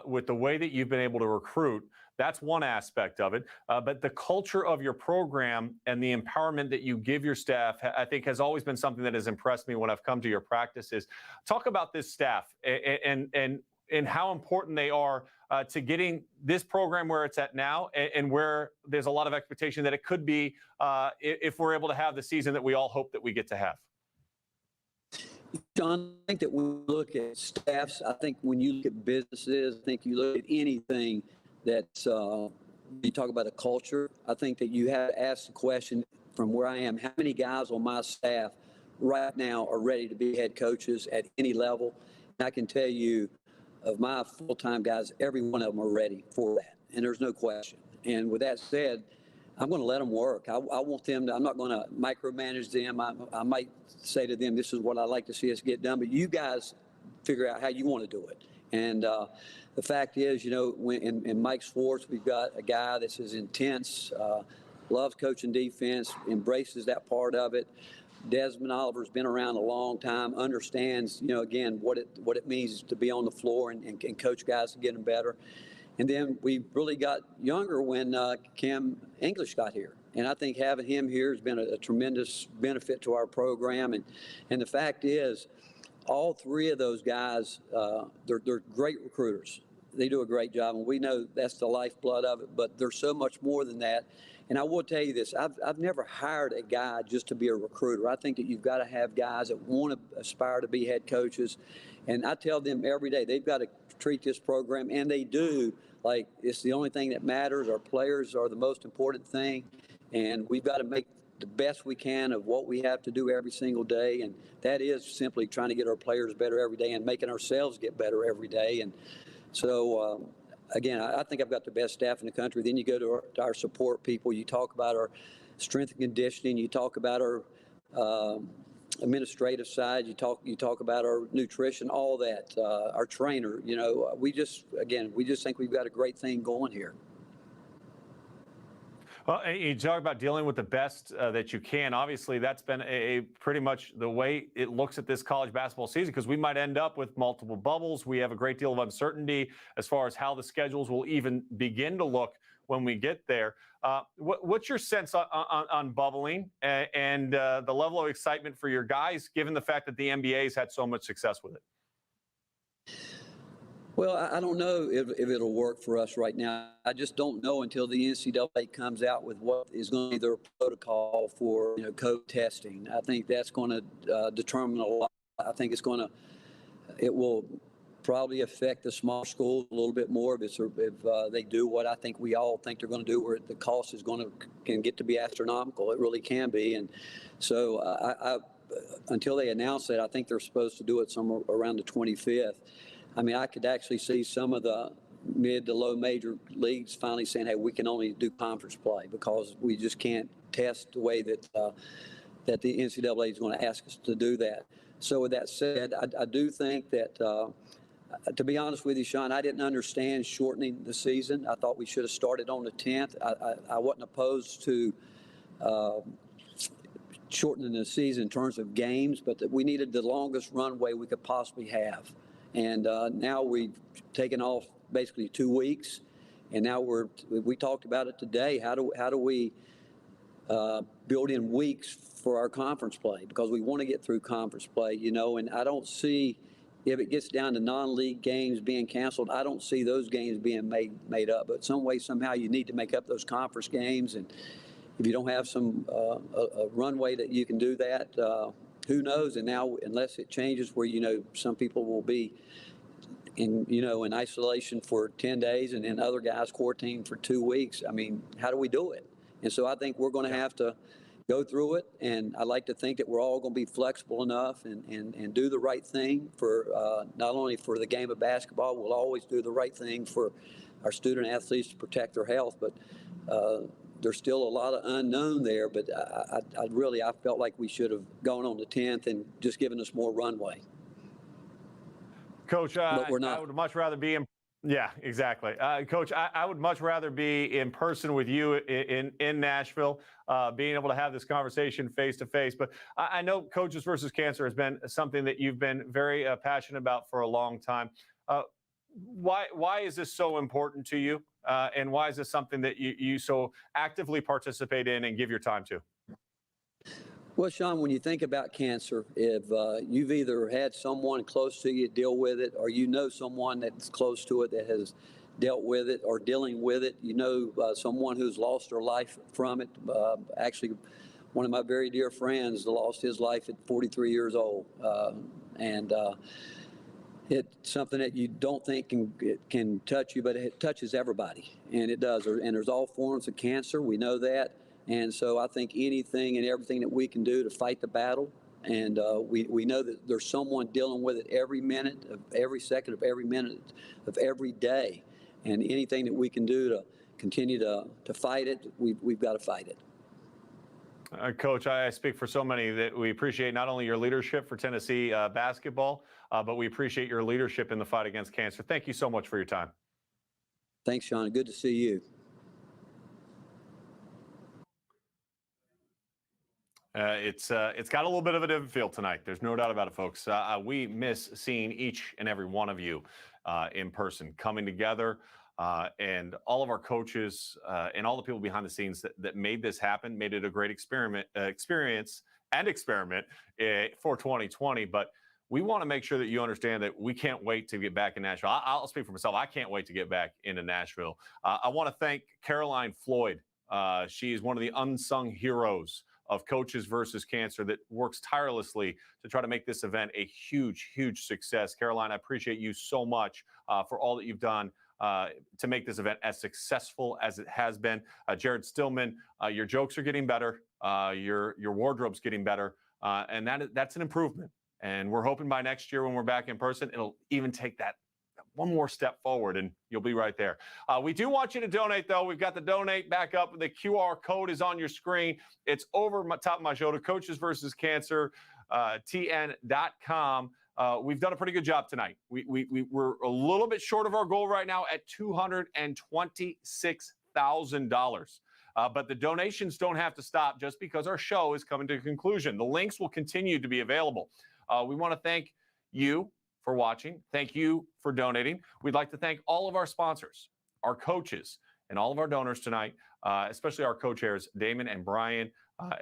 Speaker 7: with the way that you've been able to recruit, that's one aspect of it. But the culture of your program and the empowerment that you give your staff, I think, has always been something that has impressed me when I've come to your practices. Talk about this staff and how important they are to getting this program where it's at now and where there's a lot of expectation that it could be if we're able to have the season that we all hope that we get to have.
Speaker 20: John, I think that when we look at staffs, I think when you look at businesses, I think you look at anything that's, you talk about a culture, I think that you have to ask the question from where I am, how many guys on my staff right now are ready to be head coaches at any level? And I can tell you, of my full-time guys, every one of them are ready for that, and there's no question. And with that said, I'm going to let them work. I want them to, I'm not going to micromanage them. I might say to them, this is what I'd like to see us get done, but you guys figure out how you want to do it. And the fact is, when in Mike Schwartz, we've got a guy that's as intense, loves coaching defense, embraces that part of it. Desmond Oliver's been around a long time, understands, again, what it means to be on the floor and coach guys to get them better. And then we really got younger when Cam English got here. And I think having him here has been a tremendous benefit to our program. And the fact is, all three of those guys, they're great recruiters. They do a great job, and we know that's the lifeblood of it, but there's so much more than that. And I will tell you this, I've never hired a guy just to be a recruiter. I think that you've got to have guys that want to aspire to be head coaches. And I tell them every day, they've got to treat this program, and they do, like it's the only thing that matters. Our players are the most important thing, and we've got to make the best we can of what we have to do every single day, and that is simply trying to get our players better every day and making ourselves get better every day. And so, again, I think I've got the best staff in the country. Then you go to our support people. You talk about our strength and conditioning. You talk about our administrative side. You talk about our nutrition, all that. Our trainer. We just think we've got a great thing going here.
Speaker 7: Well, you talk about dealing with the best that you can. Obviously, that's been a pretty much the way it looks at this college basketball season, because we might end up with multiple bubbles. We have a great deal of uncertainty as far as how the schedules will even begin to look when we get there. What's your sense on bubbling and the level of excitement for your guys, given the fact that the NBA has had so much success with it?
Speaker 20: Well, I don't know if it'll work for us right now. I just don't know until the NCAA comes out with what is going to be their protocol for COVID testing. I think that's going to determine a lot. I think it will probably affect the small schools a little bit more if they do what I think we all think they're going to do, where the cost is can get to be astronomical. It really can be, and so until they announce it, I think they're supposed to do it somewhere around the 25th. I mean, I could actually see some of the mid to low major leagues finally saying, hey, we can only do conference play because we just can't test the way that the NCAA is going to ask us to do that. So with that said, I do think that, to be honest with you, Sean, I didn't understand shortening the season. I thought we should have started on the 10th. I wasn't opposed to shortening the season in terms of games, but that we needed the longest runway we could possibly have. And now we've taken off basically 2 weeks, and now we talked about it today. How do we build in weeks for our conference play, because we want to get through conference play, and I don't see, if it gets down to non-league games being canceled, I don't see those games being made up. But some way, somehow, you need to make up those conference games, and if you don't have some a runway that you can do that, who knows? And now, unless it changes where some people will be in isolation for 10 days, and then other guys quarantined for 2 weeks. I mean, how do we do it? And so I think we're going to have to go through it, and I like to think that we're all going to be flexible enough and do the right thing for not only for the game of basketball. We'll always do the right thing for our student athletes to protect their health, but there's still a lot of unknown there. But I felt like we should have gone on the 10th and just given us more runway.
Speaker 7: Coach,
Speaker 20: but we're not.
Speaker 7: I would much rather be in. Yeah, exactly. Coach, I would much rather be in person with you in Nashville, being able to have this conversation face to face. But I know Coaches versus Cancer has been something that you've been very passionate about for a long time. Why is this so important to you? And why is this something that you so actively participate in and give your time to?
Speaker 20: Well, Sean, when you think about cancer, if you've either had someone close to you deal with it, or someone that's close to it that has dealt with it or dealing with it, someone who's lost their life from it. Actually, one of my very dear friends lost his life at 43 years old. It's something that you don't think can touch you, but it touches everybody, and it does. And there's all forms of cancer. We know that. And so I think anything and everything that we can do to fight the battle, and we know that there's someone dealing with it every minute of every second of every minute of every day, and anything that we can do to continue to fight it, we've got to fight it.
Speaker 7: Coach, I speak for so many that we appreciate not only your leadership for Tennessee basketball, but we appreciate your leadership in the fight against cancer. Thank you so much for your time.
Speaker 20: Thanks, Sean. Good to see you.
Speaker 7: It's got a little bit of a different feel tonight. There's no doubt about it, folks. We miss seeing each and every one of you in person, coming together, and all of our coaches and all the people behind the scenes that made this happen, made it a great experience for 2020. But we want to make sure that you understand that we can't wait to get back in Nashville. I'll speak for myself. I can't wait to get back into Nashville. I want to thank Caroline Floyd. She is one of the unsung heroes of Coaches versus Cancer that works tirelessly to try to make this event a huge, huge success. Caroline, I appreciate you so much for all that you've done to make this event as successful as it has been. Jared Stillman, your jokes are getting better. Your wardrobe's getting better. And that's an improvement. And we're hoping by next year when we're back in person, it'll even take that one more step forward, and you'll be right there. We do want you to donate, though. We've got the donate back up. The QR code is on your screen. It's over top of my shoulder, Coaches versus Cancer, TN.com. We've done a pretty good job tonight. We're a little bit short of our goal right now at $226,000. But the donations don't have to stop just because our show is coming to a conclusion. The links will continue to be available. We want to thank you for watching. Thank you for donating. We'd like to thank all of our sponsors, our coaches, and all of our donors tonight, especially our co-chairs, Damon and Brian,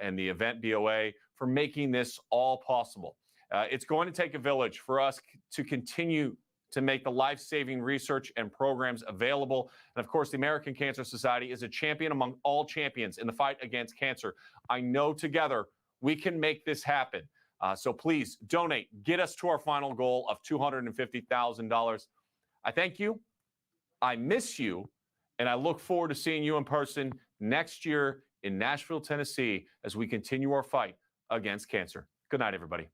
Speaker 7: and the event BOA for making this all possible. It's going to take a village for us to continue to make the life-saving research and programs available. And of course, the American Cancer Society is a champion among all champions in the fight against cancer. I know together we can make this happen. So please donate. Get us to our final goal of $250,000. I thank you. I miss you. And I look forward to seeing you in person next year in Nashville, Tennessee, as we continue our fight against cancer. Good night, everybody.